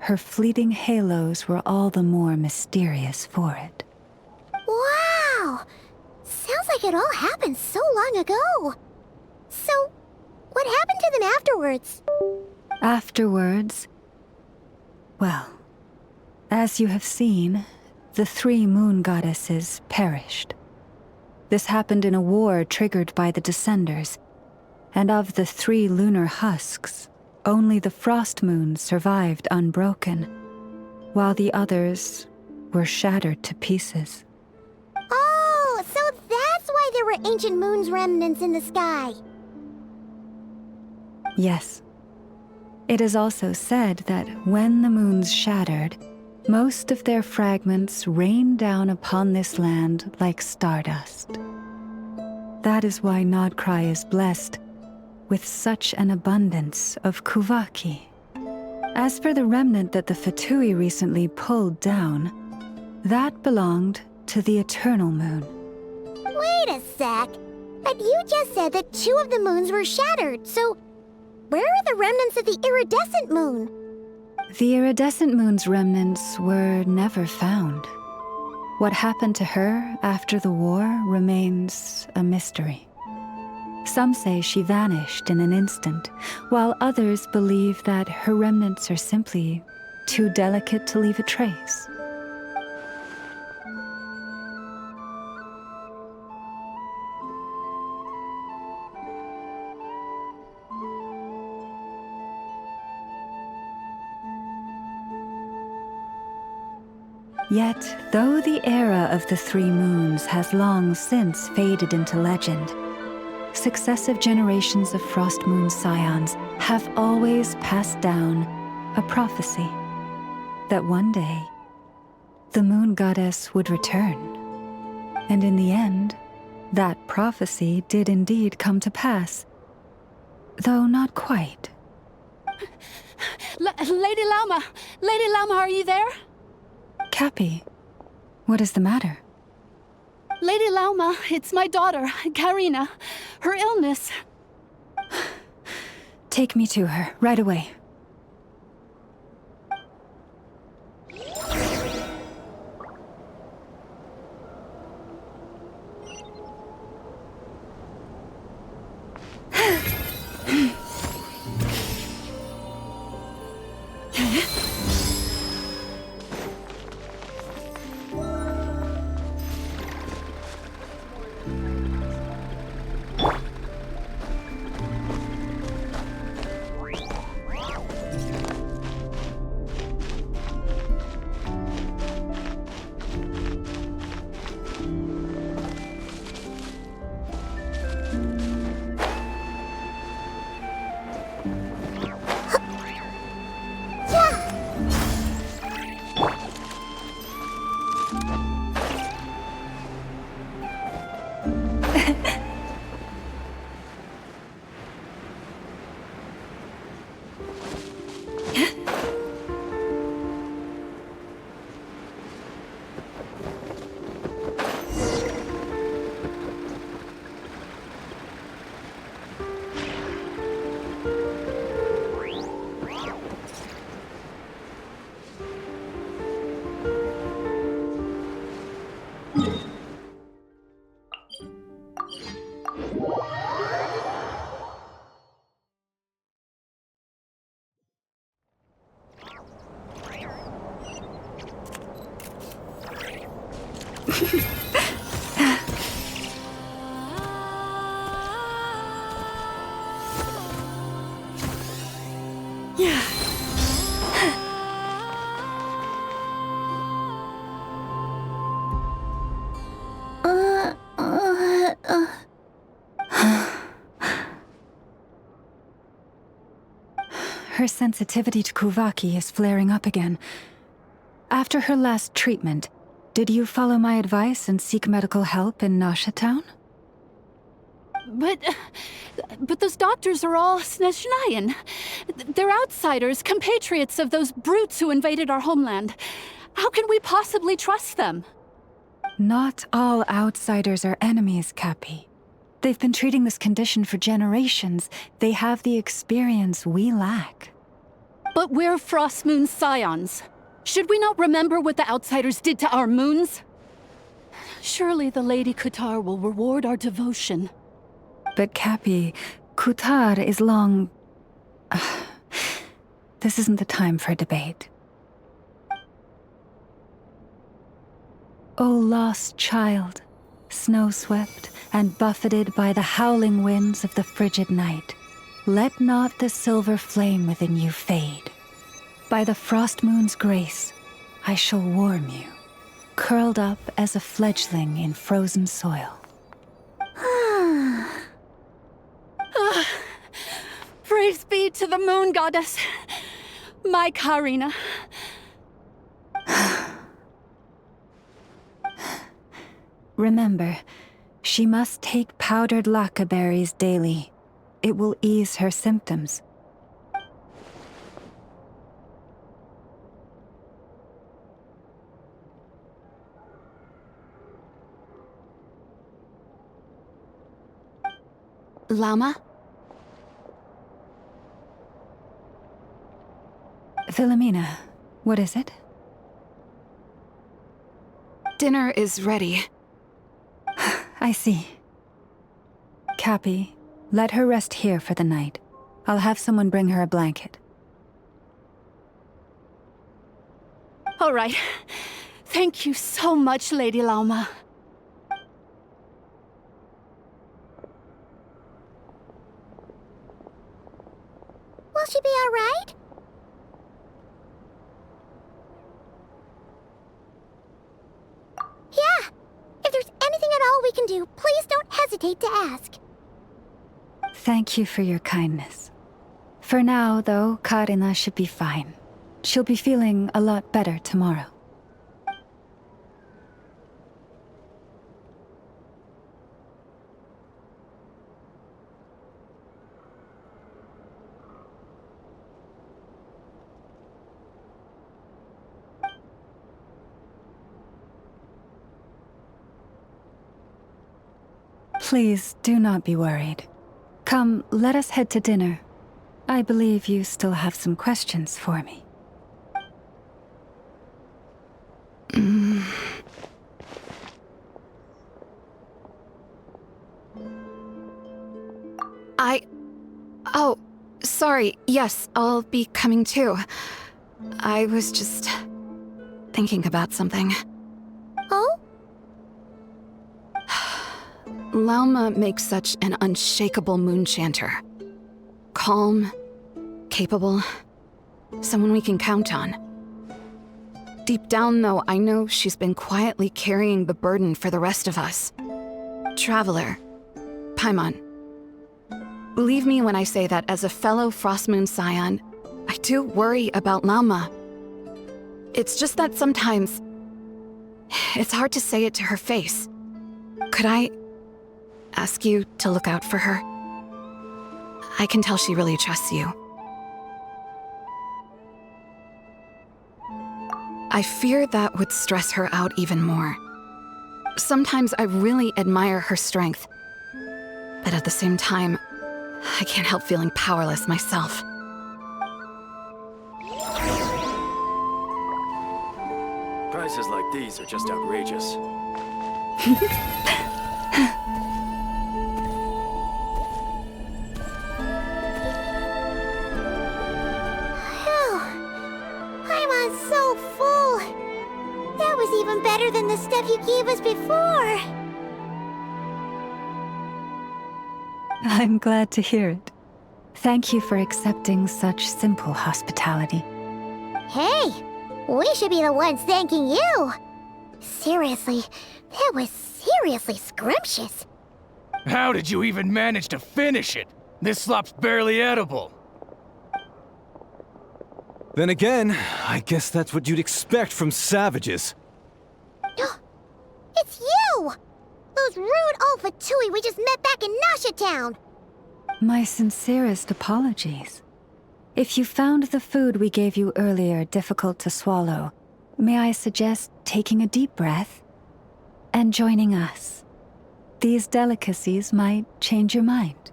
her fleeting halos were all the more mysterious for it. Wow! Sounds like it all happened so long ago. So, what happened to them afterwards? Afterwards, well, as you have seen, the 3 moon goddesses perished. This happened in a war triggered by the Descenders, and of the 3 lunar husks, only the frost moon survived unbroken, while the others were shattered to pieces. Oh, so that's why there were ancient moon's remnants in the sky. Yes. It is also said that when the moons shattered, most of their fragments rained down upon this land like stardust. That is why Nodcry is blessed with such an abundance of kuvaki. As for the remnant that the Fatui recently pulled down, that belonged to the eternal moon. Wait a sec. But you just said that 2 of the moons were shattered, so where are the remnants of the iridescent moon? The iridescent moon's remnants were never found. What happened to her after the war remains a mystery. Some say she vanished in an instant, while others believe that her remnants are simply too delicate to leave a trace. Yet, though the era of the 3 moons has long since faded into legend, successive generations of Frost Moon Scions have always passed down a prophecy that one day the moon goddess would return. And in the end, that prophecy did indeed come to pass, though not quite. Lady Lauma! Lady Lauma, are you there? Cappy, what is the matter? Lady Lauma, it's my daughter, Karina. Her illness. Take me to her, right away. Her sensitivity to Kuvaki is flaring up again. After her last treatment, did you follow my advice and seek medical help in Nasha Town? But those doctors are all Snezhnayan. They're outsiders, compatriots of those brutes who invaded our homeland. How can we possibly trust them? Not all outsiders are enemies, Cappy. They've been treating this condition for generations. They have the experience we lack. But we're Frost Moon Scions. Should we not remember what the outsiders did to our moons? Surely the Lady Kutar will reward our devotion. But Cappy, Kutar is long... This isn't the time for a debate. O lost child, snow-swept and buffeted by the howling winds of the frigid night, let not the silver flame within you fade. By the frost moon's grace, I shall warm you, curled up as a fledgling in frozen soil. Praise be to the moon goddess, my Karina. Remember, she must take powdered laka berries daily. It will ease her symptoms. Lauma? Philomena, what is it? Dinner is ready. I see. Cappy, let her rest here for the night. I'll have someone bring her a blanket. All right. Thank you so much, Lady Lauma. Will she be all right? Yeah! If there's anything at all we can do, please don't hesitate to ask. Thank you for your kindness. For now, though, Karina should be fine. She'll be feeling a lot better tomorrow. Please do not be worried. Come, let us head to dinner. I believe you still have some questions for me. Oh, sorry. Yes, I'll be coming too. I was just thinking about something. Oh? Lauma makes such an unshakable moon chanter. Calm, capable, someone we can count on. Deep down, though, I know she's been quietly carrying the burden for the rest of us. Traveler, Paimon, believe me when I say that as a fellow Frost Moon Scion, I do worry about Lauma. It's just that sometimes it's hard to say it to her face. Could I ask you to look out for her? I can tell she really trusts you. I fear that would stress her out even more. Sometimes I really admire her strength, but at the same time, I can't help feeling powerless myself. Prices like these are just outrageous. Paimon's so full. That was even better than the stuff you gave us before. I'm glad to hear it. Thank you for accepting such simple hospitality. Hey, we should be the ones thanking you. Seriously, that was seriously scrumptious. How did you even manage to finish it? This slop's barely edible. Then again, I guess that's what you'd expect from savages. It's you! Those rude old Fatui we just met back in Nasha Town! My sincerest apologies. If you found the food we gave you earlier difficult to swallow, may I suggest taking a deep breath and joining us? These delicacies might change your mind.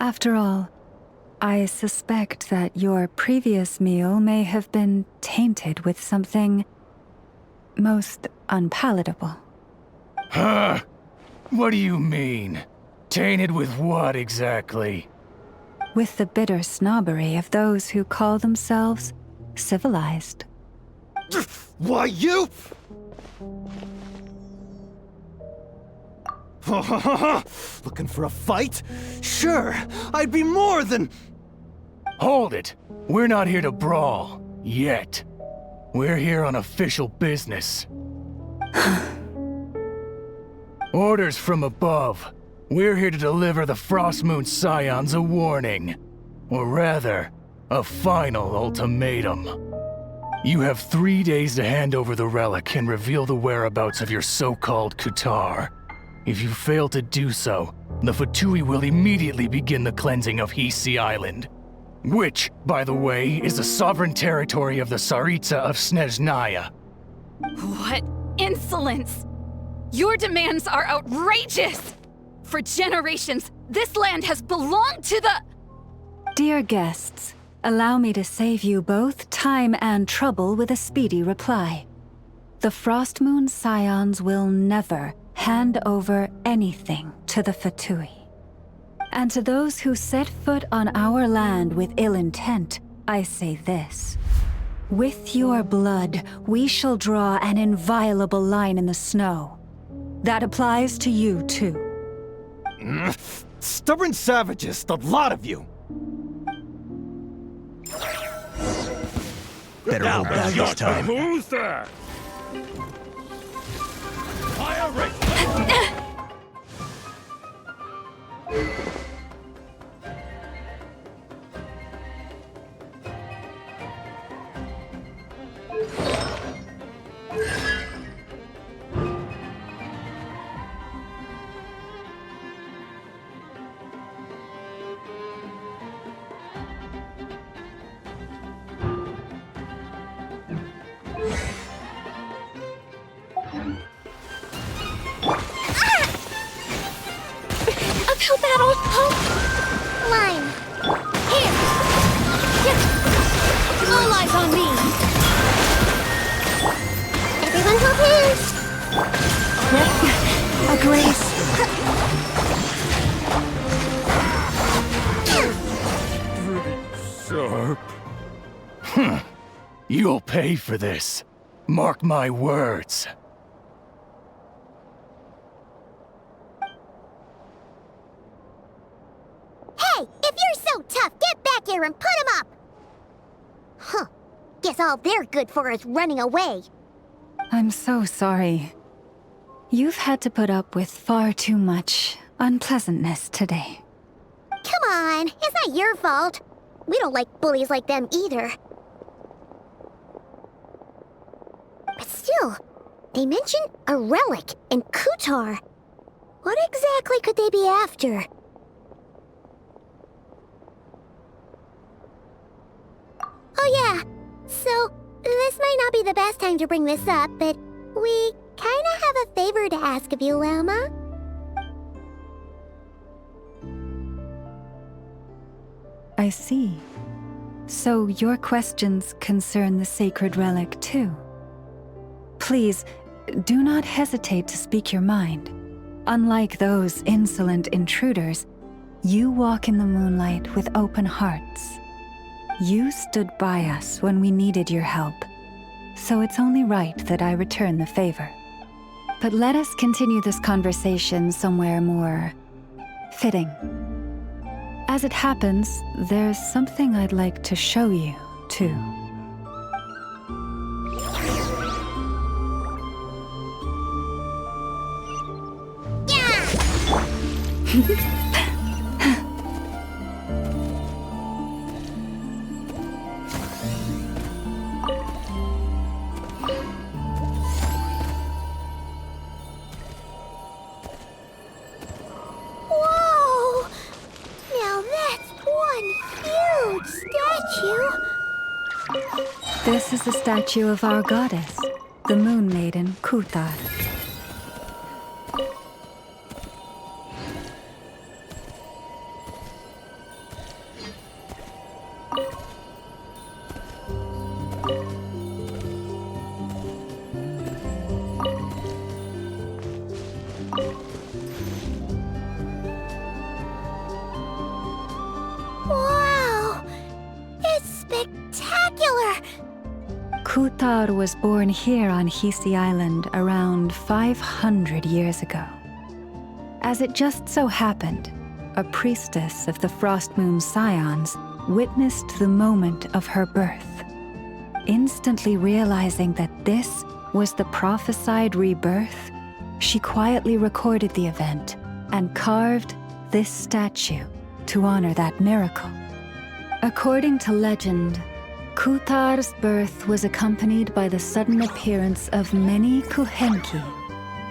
After all, I suspect that your previous meal may have been tainted with something most unpalatable. Huh? What do you mean? Tainted with what exactly? With the bitter snobbery of those who call themselves civilized. Why, you... Looking for a fight? Sure, I'd be more than... Hold it! We're not here to brawl. Yet. We're here on official business. Orders from above. We're here to deliver the Frostmoon Scions a warning. Or rather, a final ultimatum. You have 3 days to hand over the relic and reveal the whereabouts of your so-called Kutar. If you fail to do so, the Fatui will immediately begin the cleansing of Hisi Island. Which, by the way, is the sovereign territory of the Tsaritsa of Snezhnaya. What insolence! Your demands are outrageous! For generations, this land has belonged to the... Dear guests, allow me to save you both time and trouble with a speedy reply. The Frostmoon Scions will never hand over anything to the Fatui. And to those who set foot on our land with ill intent, I say this. With your blood, we shall draw an inviolable line in the snow. That applies to you, too. Stubborn savages, the lot of you! Better hold back this time. Who's there? Fire rate! Uphill battle! Hope! Line! Here! All eyes on me! Everyone hold hands! A grace! Sharp. You'll pay for this. Mark my words. Hey! If you're so tough, get back here and put him up! Huh. Guess all they're good for is running away. I'm so sorry. You've had to put up with far too much unpleasantness today. Come on, it's not your fault. We don't like bullies like them either. But still, they mentioned a relic in Kutar. What exactly could they be after? Oh yeah, so this might not be the best time to bring this up, but we kinda have a favor to ask of you, Lauma. I see. So your questions concern the sacred relic too. Please, do not hesitate to speak your mind. Unlike those insolent intruders, you walk in the moonlight with open hearts. You stood by us when we needed your help, so it's only right that I return the favor. But let us continue this conversation somewhere more fitting. As it happens, there's something I'd like to show you, too. This is a statue of our goddess, the Moon Maiden Kutar. Wow! It's spectacular! Kutar was born here on Hisi Island around 500 years ago. As it just so happened, a priestess of the Frost Moon Scions witnessed the moment of her birth. Instantly realizing that this was the prophesied rebirth, she quietly recorded the event and carved this statue to honor that miracle. According to legend, Kutar's birth was accompanied by the sudden appearance of many Kuhenki,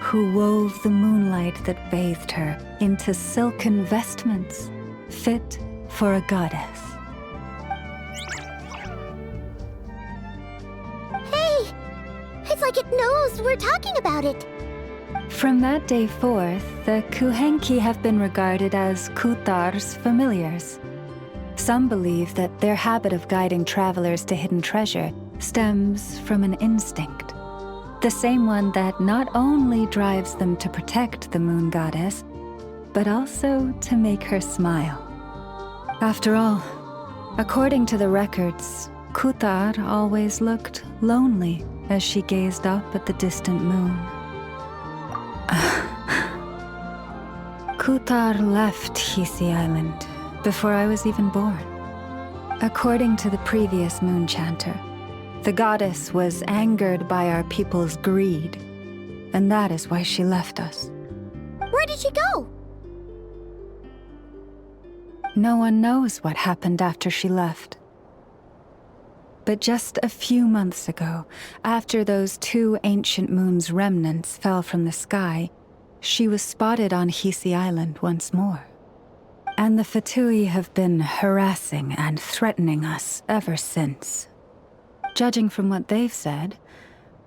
who wove the moonlight that bathed her into silken vestments fit for a goddess. Hey! It's like it knows we're talking about it. From that day forth, the Kuhenki have been regarded as Kutar's familiars. Some believe that their habit of guiding travelers to hidden treasure stems from an instinct. The same one that not only drives them to protect the moon goddess, but also to make her smile. After all, according to the records, Kutar always looked lonely as she gazed up at the distant moon. Kutar left Hisi Island before I was even born. According to the previous moon chanter, the goddess was angered by our people's greed, and that is why she left us. Where did she go? No one knows what happened after she left. But just a few months ago, after those 2 ancient moon's remnants fell from the sky, she was spotted on Hisi Island once more. And the Fatui have been harassing and threatening us ever since. Judging from what they've said,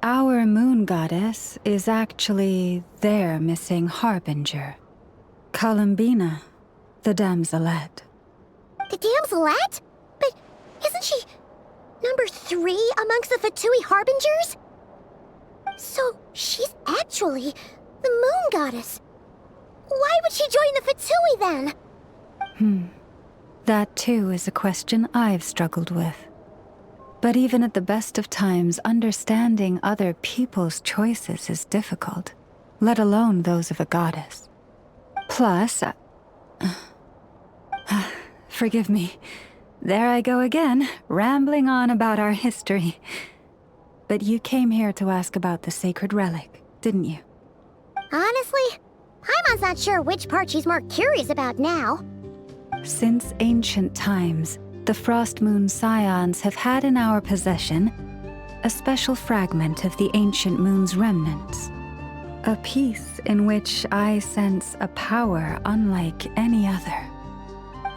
our moon goddess is actually their missing harbinger, Columbina, the damselette. The damselette? But isn't she number 3 amongst the Fatui harbingers? So she's actually the moon goddess. Why would she join the Fatui then? That too is a question I've struggled with. But even at the best of times, understanding other people's choices is difficult, let alone those of a goddess. Plus, forgive me, there I go again, rambling on about our history. But you came here to ask about the sacred relic, didn't you? Honestly, Paimon's not sure which part she's more curious about now. Since ancient times, the Frost Moon Scions have had in our possession a special fragment of the ancient moon's remnants. A piece in which I sense a power unlike any other.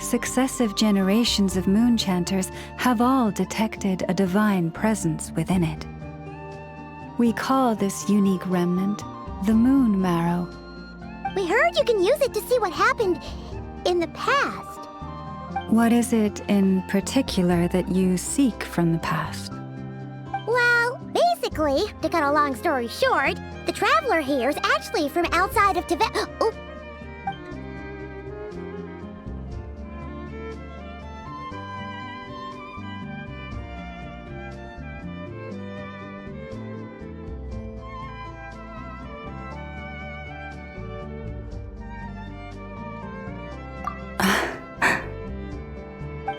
Successive generations of moon chanters have all detected a divine presence within it. We call this unique remnant the Moon Marrow. We heard you can use it to see what happened in the past. What is it in particular that you seek from the past? Well, basically, to cut a long story short, the traveler here is actually from outside of Tibet. Oh.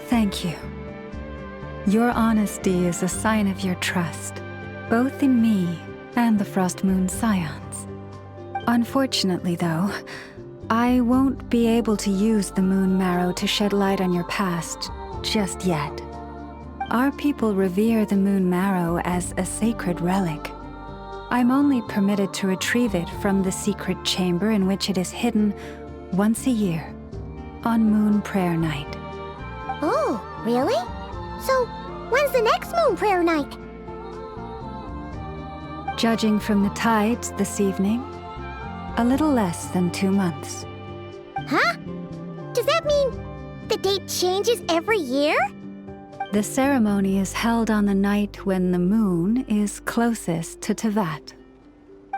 Thank you. Your honesty is a sign of your trust, both in me and the Frost Moon Scions. Unfortunately, though, I won't be able to use the Moon Marrow to shed light on your past just yet. Our people revere the Moon Marrow as a sacred relic. I'm only permitted to retrieve it from the secret chamber in which it is hidden once a year, on Moon Prayer Night. Oh, really? So, When's the next moon prayer night? Judging from the tides this evening, a little less than 2 months. Huh? Does that mean the date changes every year? The ceremony is held on the night when the moon is closest to Tevat.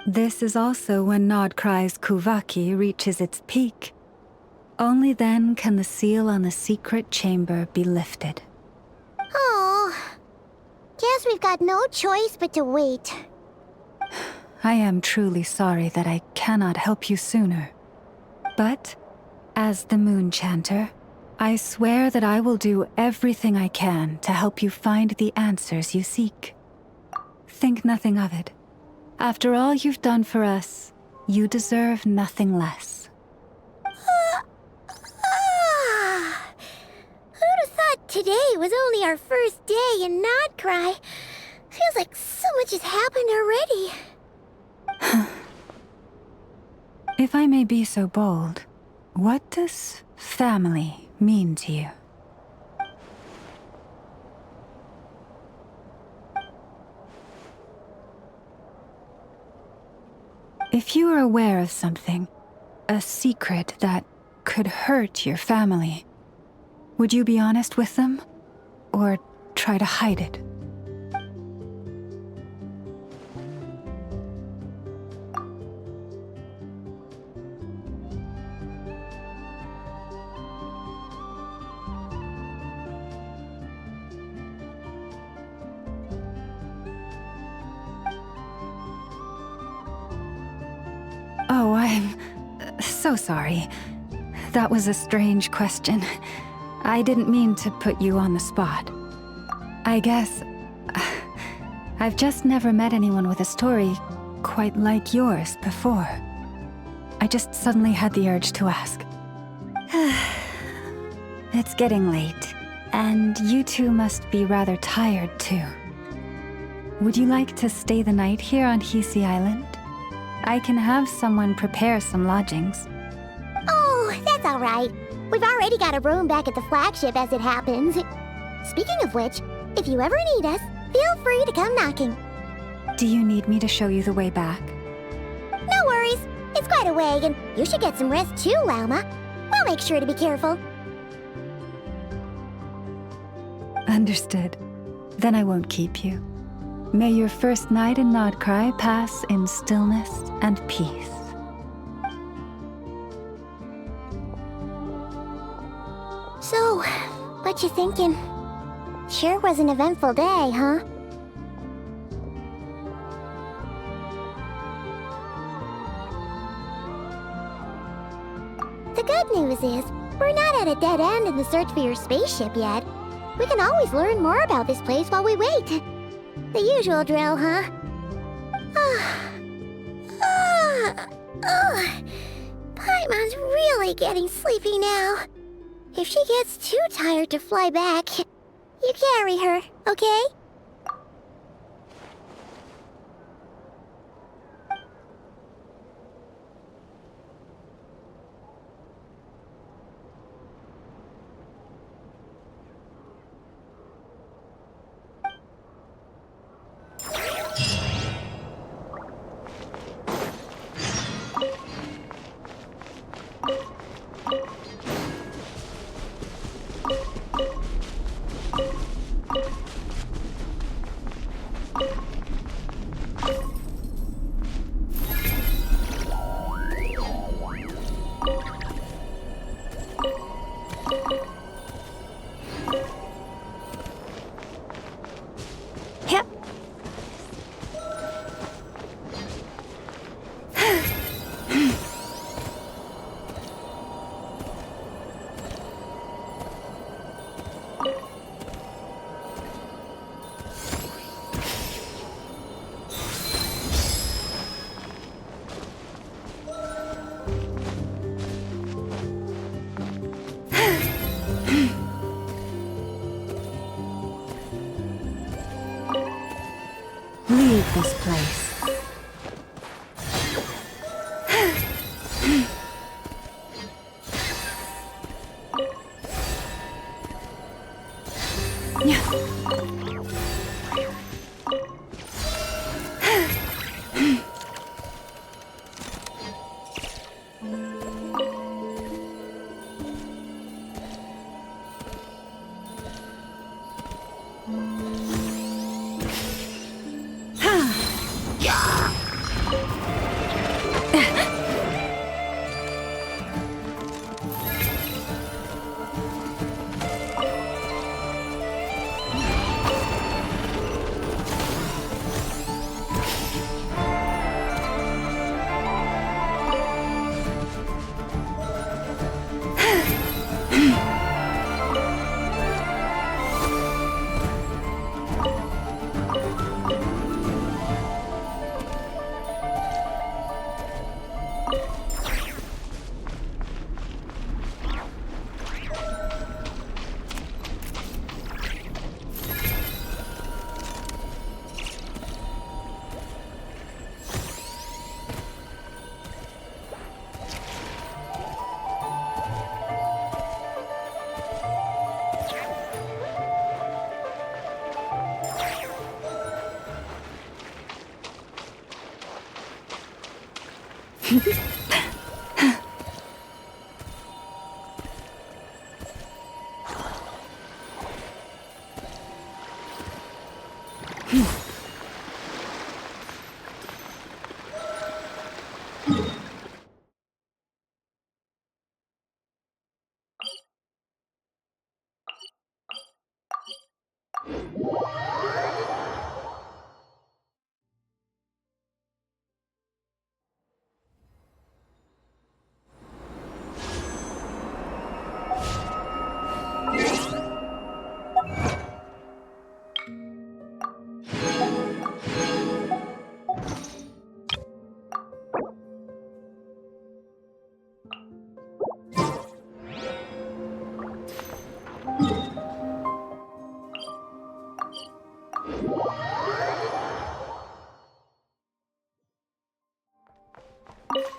This is also when Nodkrai's Kuvaki reaches its peak. Only then can the seal on the secret chamber be lifted. Oh, guess we've got no choice but to wait. I am truly sorry that I cannot help you sooner. But, as the Moon Chanter, I swear that I will do everything I can to help you find the answers you seek. Think nothing of it. After all you've done for us, you deserve nothing less. Who'd have thought today was only our first day in Nodcry? Feels like so much has happened already. If I may be so bold, what does family mean to you? If you are aware of something, a secret that could hurt your family, would you be honest with them? Or try to hide it? Oh, I'm so sorry. That was a strange question. I didn't mean to put you on the spot. I guess I've just never met anyone with a story quite like yours before. I just suddenly had the urge to ask. It's getting late, and you two must be rather tired too. Would you like to stay the night here on Hisi Island? I can have someone prepare some lodgings. Oh, that's all right. We've already got a room back at the flagship as it happens. Speaking of which, if you ever need us, feel free to come knocking. Do you need me to show you the way back? No worries. It's quite a way, and you should get some rest too, Lauma. We'll make sure to be careful. Understood. Then I won't keep you. May your first night in Nodcry pass in stillness and peace. So, what you thinking? Sure was an eventful day, huh? The good news is, we're not at a dead end in the search for your spaceship yet. We can always learn more about this place while we wait. The usual drill, huh? Paimon's really getting sleepy now. If she gets too tired to fly back, you carry her, okay? Leave this place. Yeah.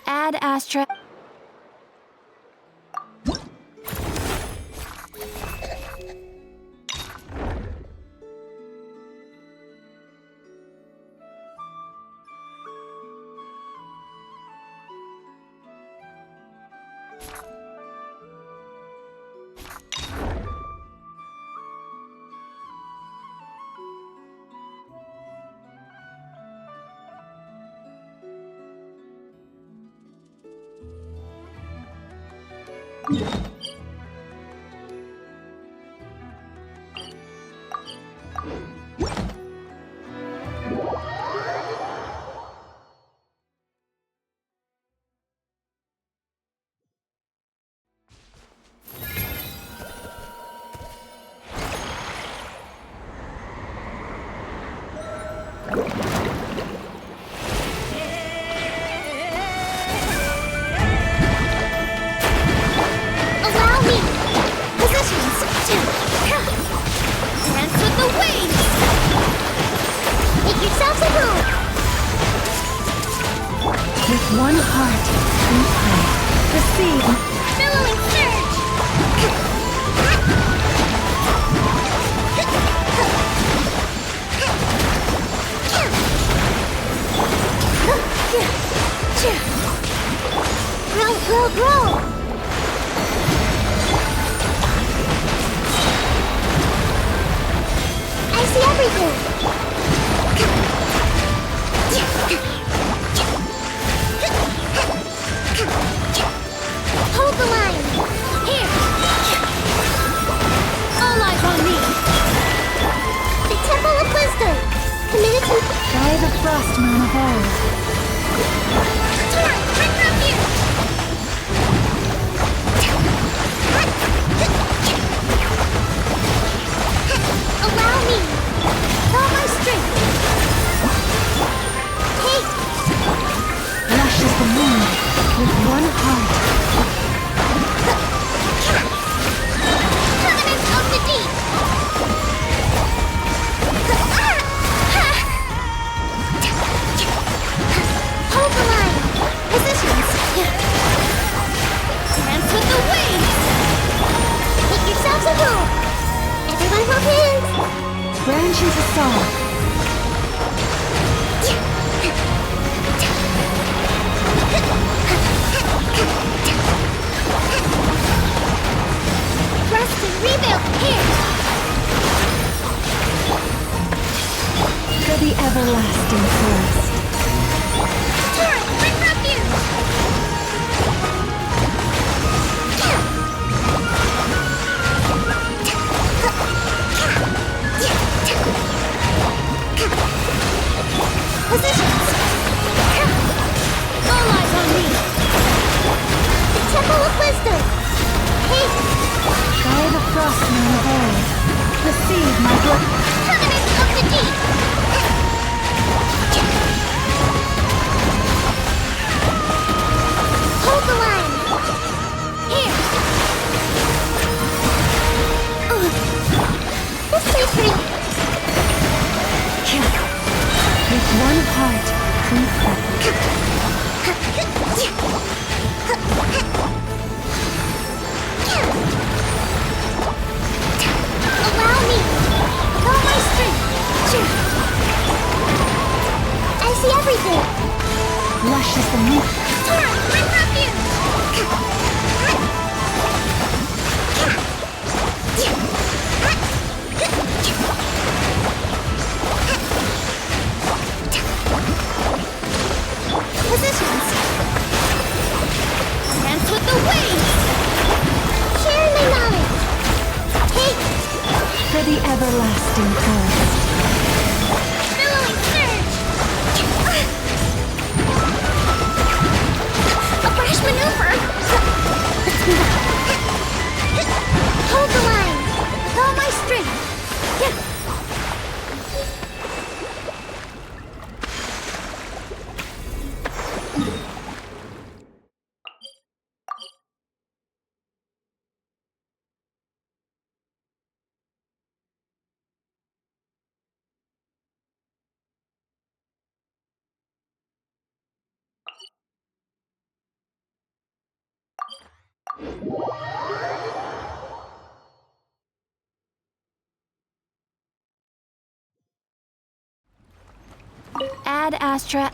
Ad Astra. Allow me! Positions! Dance with the waves! Make yourselves at home! With one heart, we pray. Proceed. Billowing surge! Grow! I see everything! Hold the line! Here! All eyes on me! The Temple of Wisdom! Committed to... By the frost moon of old. Torn! Bring refuge! Allow me! All my strength! Hey! Lush as the moon, with one heart. Tournament of the deep! Hold the line! Positions! Dance with the waves! Make yourselves at home! Everyone hold hands! Branches assault. Rest and rebuild! Here! For the everlasting forest. Torrent! Bring refuge! Positions! All eyes on me! The Temple of Wisdom! Hey! By the frost moon of old. Receive my blood. Tournament of the deep! Hold the line! Here! This way free! With one heart, we pray. Allow me! With all my strength! everlasting thirst. Billowing surge! A brash maneuver! Let's move out. Hold the line! With all my strength! Ad Astra.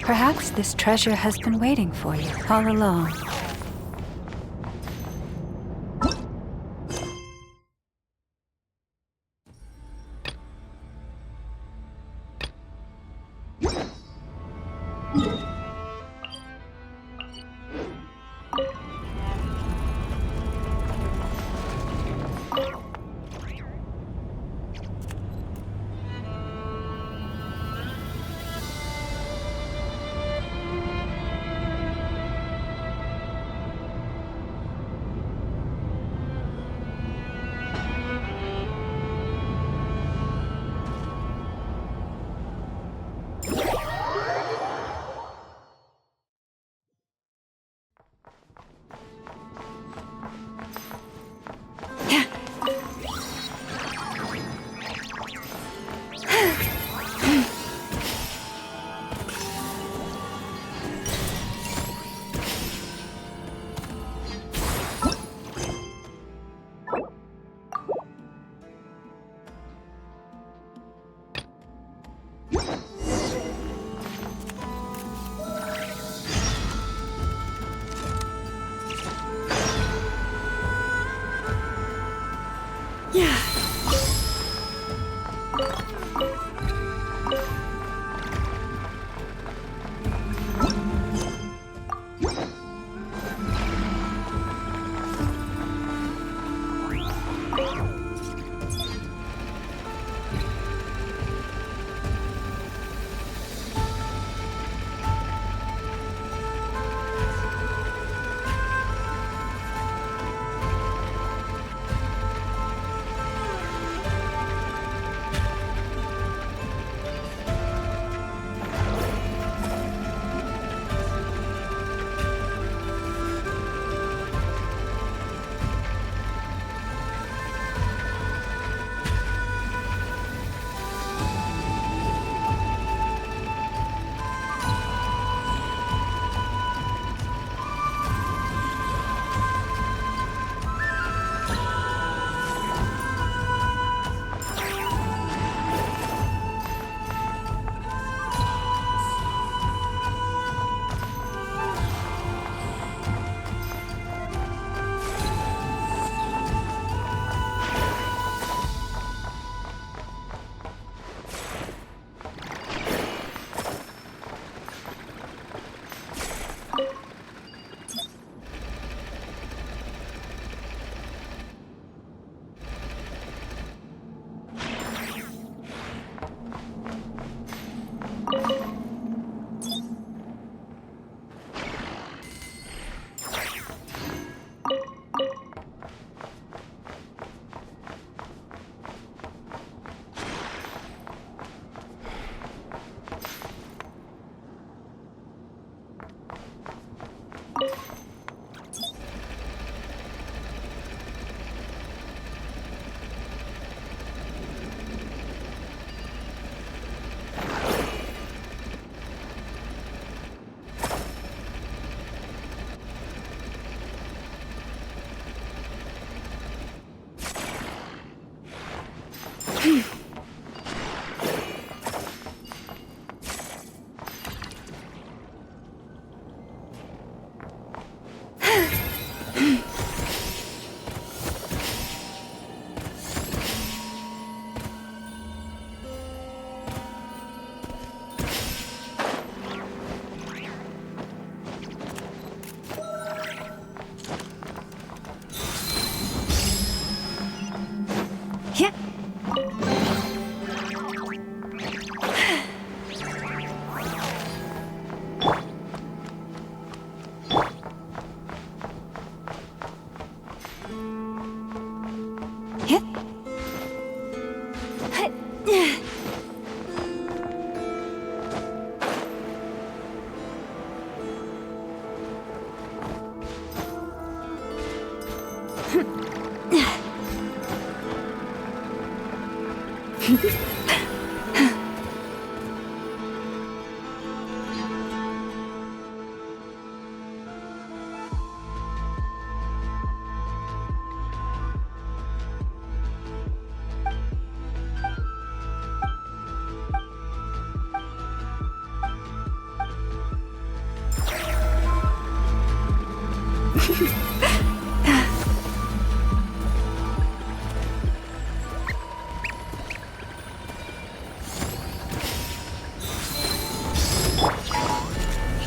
Perhaps this treasure has been waiting for you all along.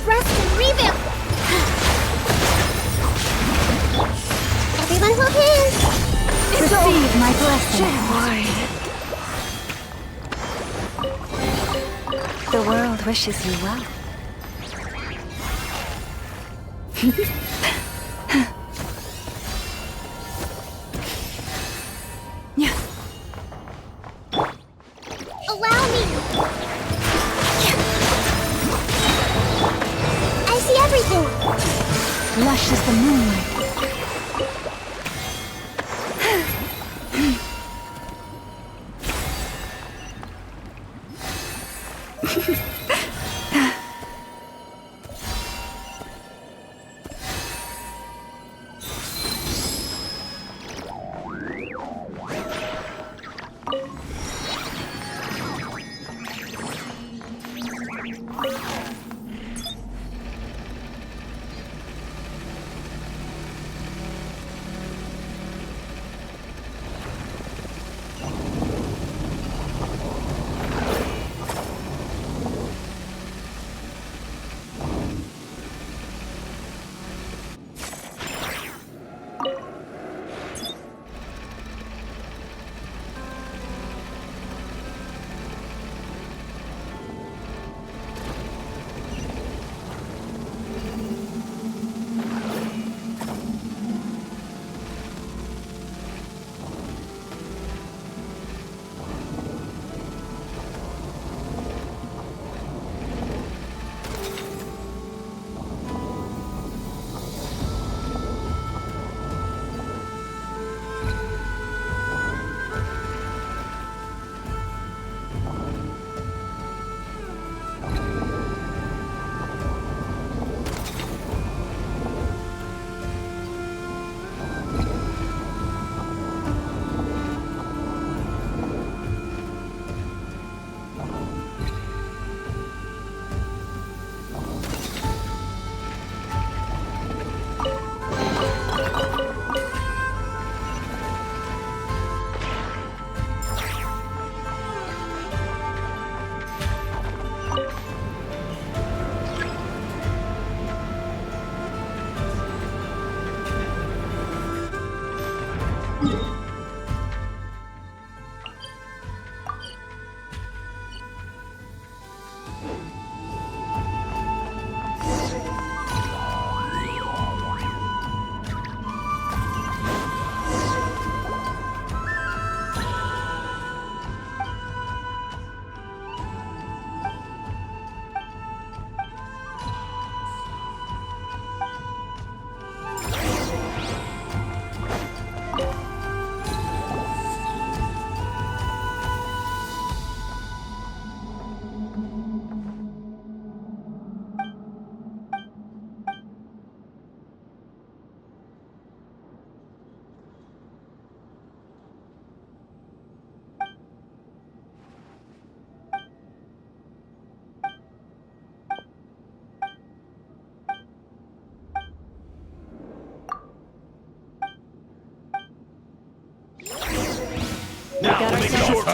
Rest and rebuild! Everyone hold hands! Receive my blessing. The world wishes you well. Allow me! I see everything! Lush as the moonlight.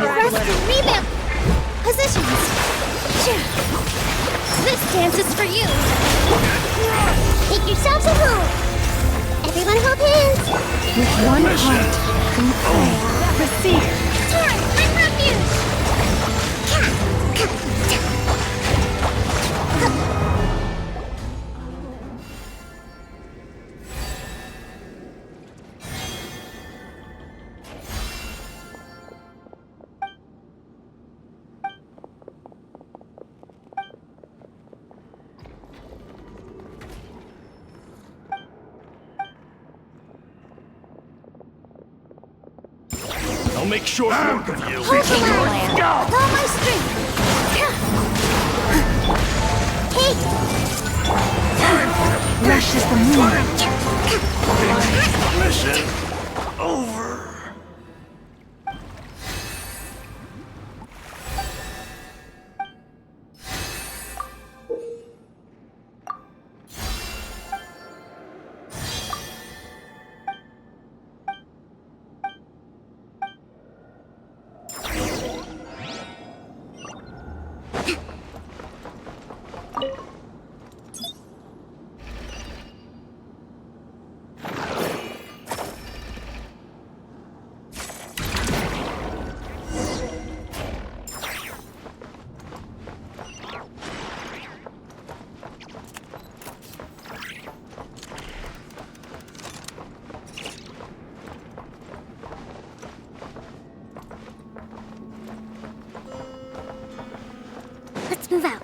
Rest and rebuild! Positions! This dance is for you! Make yourselves at home! Everyone hold hands! With one heart, we pray. Proceed. Torrent and refuge! I'll make short work of you. Hold the line. With all my strength. Rush is the moon. Mission over. Let's move out.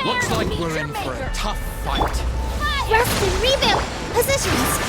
Looks like we're in for a tough fight. Rest and rebuild. Positions.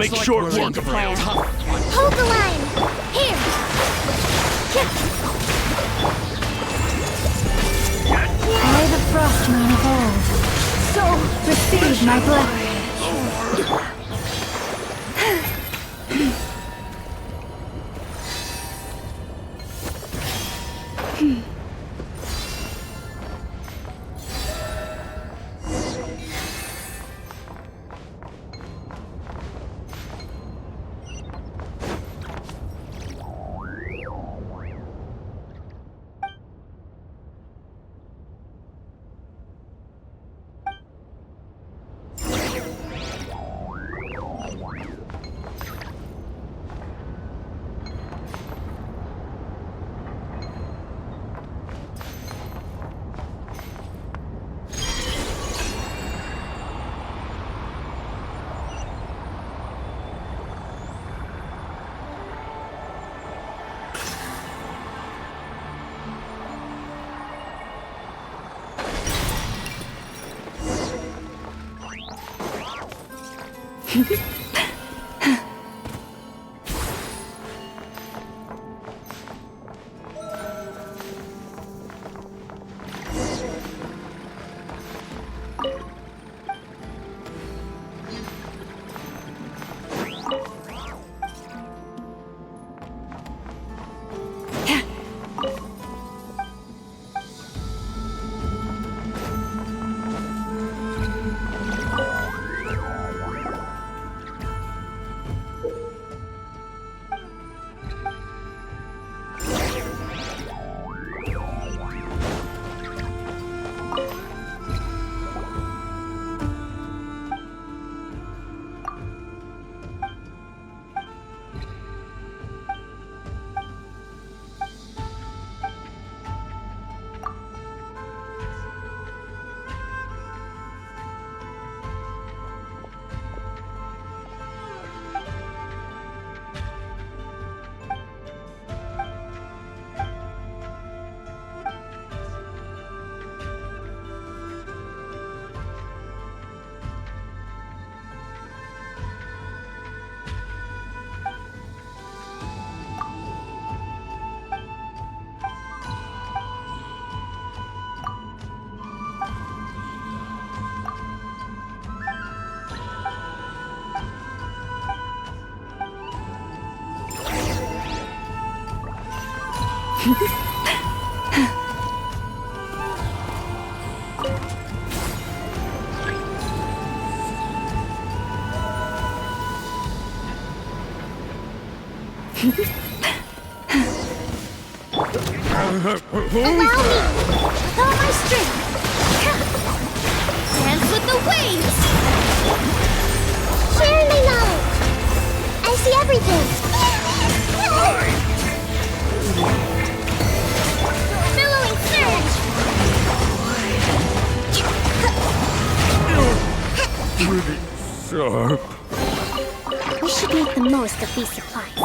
make short work of her. Hold the line! Here! I, the Frost Moon of old, so receive my blessing. Allow me! With all my strength! Dance with the waves! Share my knowledge! I see everything! Billowing surge! Pretty sharp. We should make the most of these supplies.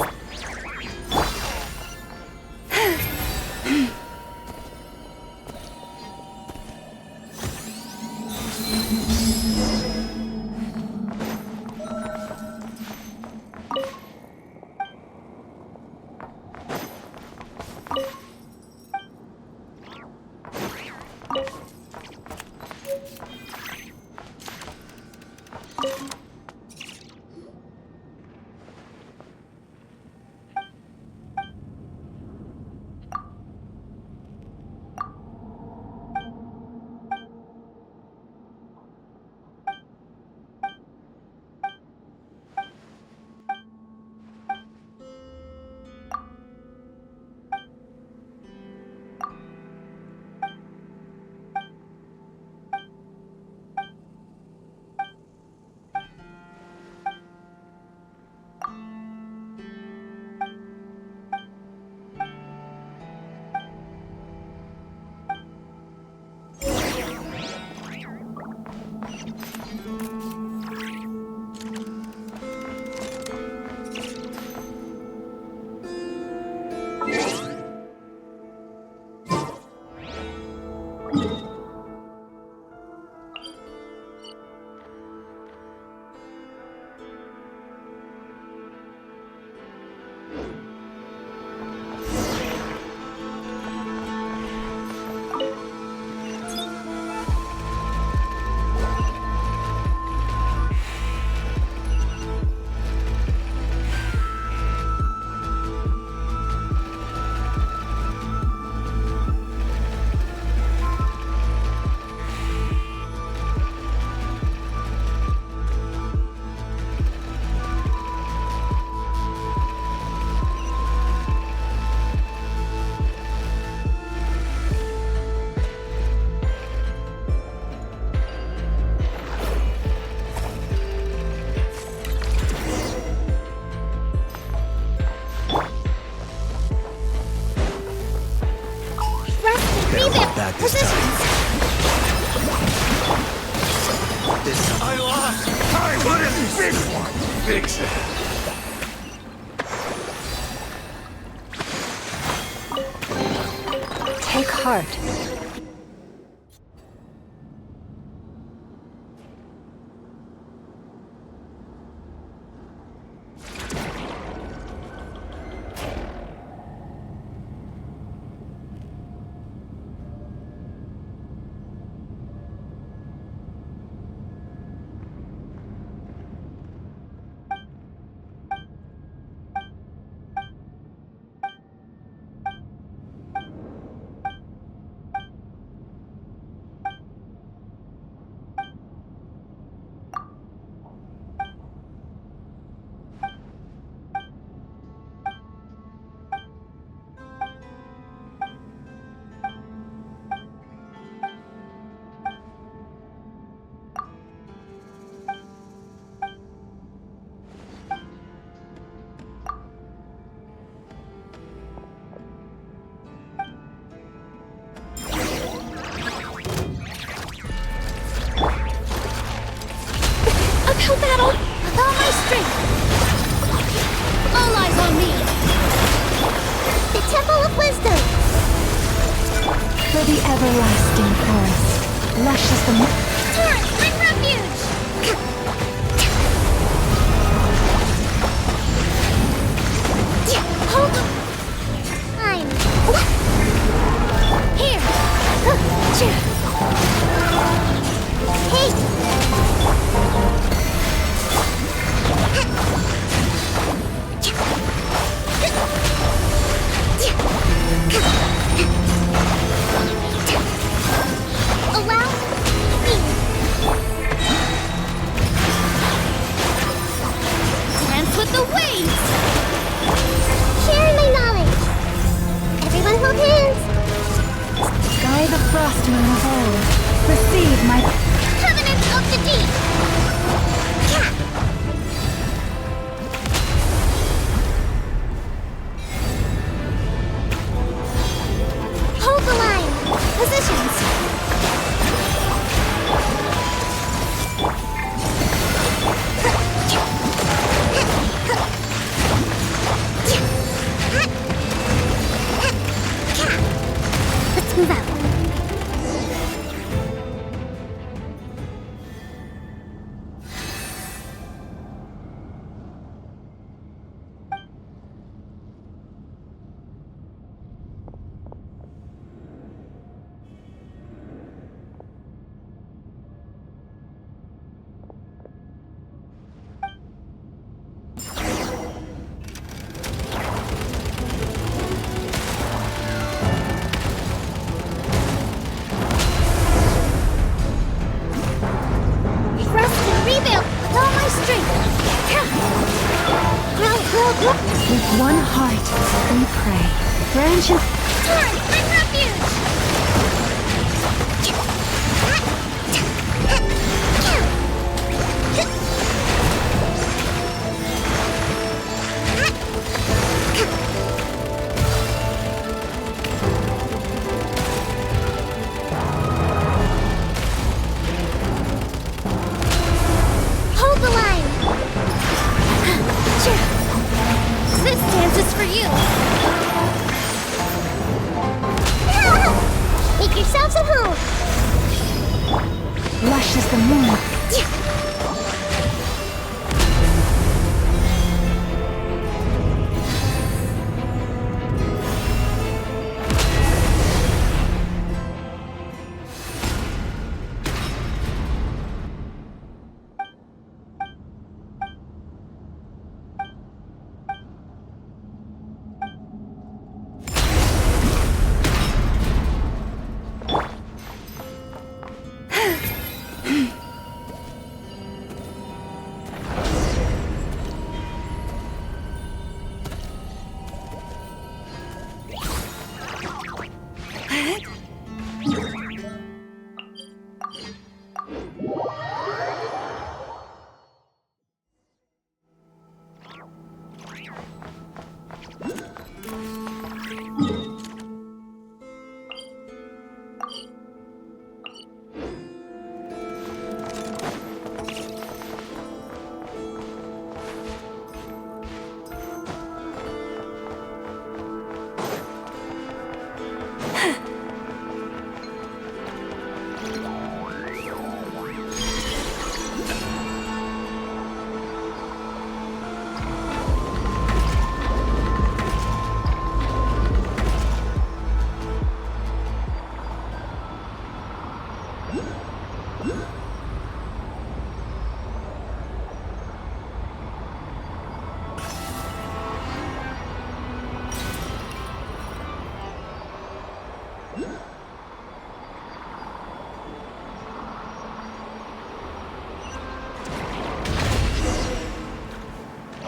bad this time. This time. I lost! I put a big one! Fix it. Take heart. Uphill battle with all my strength. All eyes on me. The Temple of Wisdom. For the everlasting forest, lush as the Torrent, bring refuge. Hold on. I'm... Here. Hey! Allow me. Dance with the waves. Share my knowledge. Everyone hold hands. Sky the frost moon of old, receive my Covenant of the Deep. Hold the line. Positions. Let's move out. With one heart, we pray. Branches. Torrent, bring refuge. Hold the line. This dance is for you. Make yourselves at home. Lush as the moon.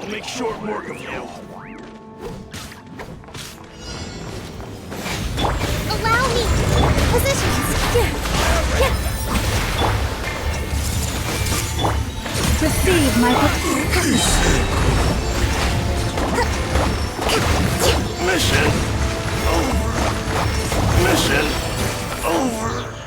make short work of you. Allow me! Positions! Receive my Mission over. Mission over.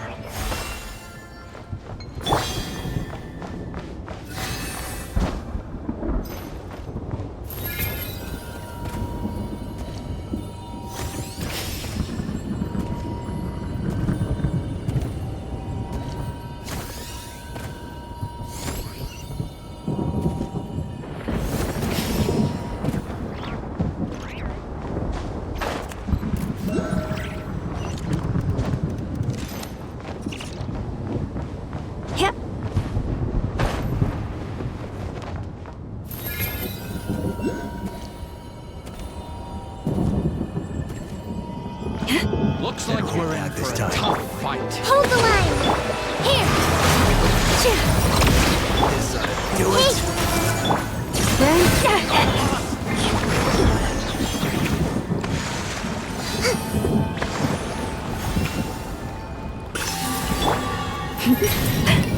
Looks like we're in for a tough fight. Hold the line! Here! Do it.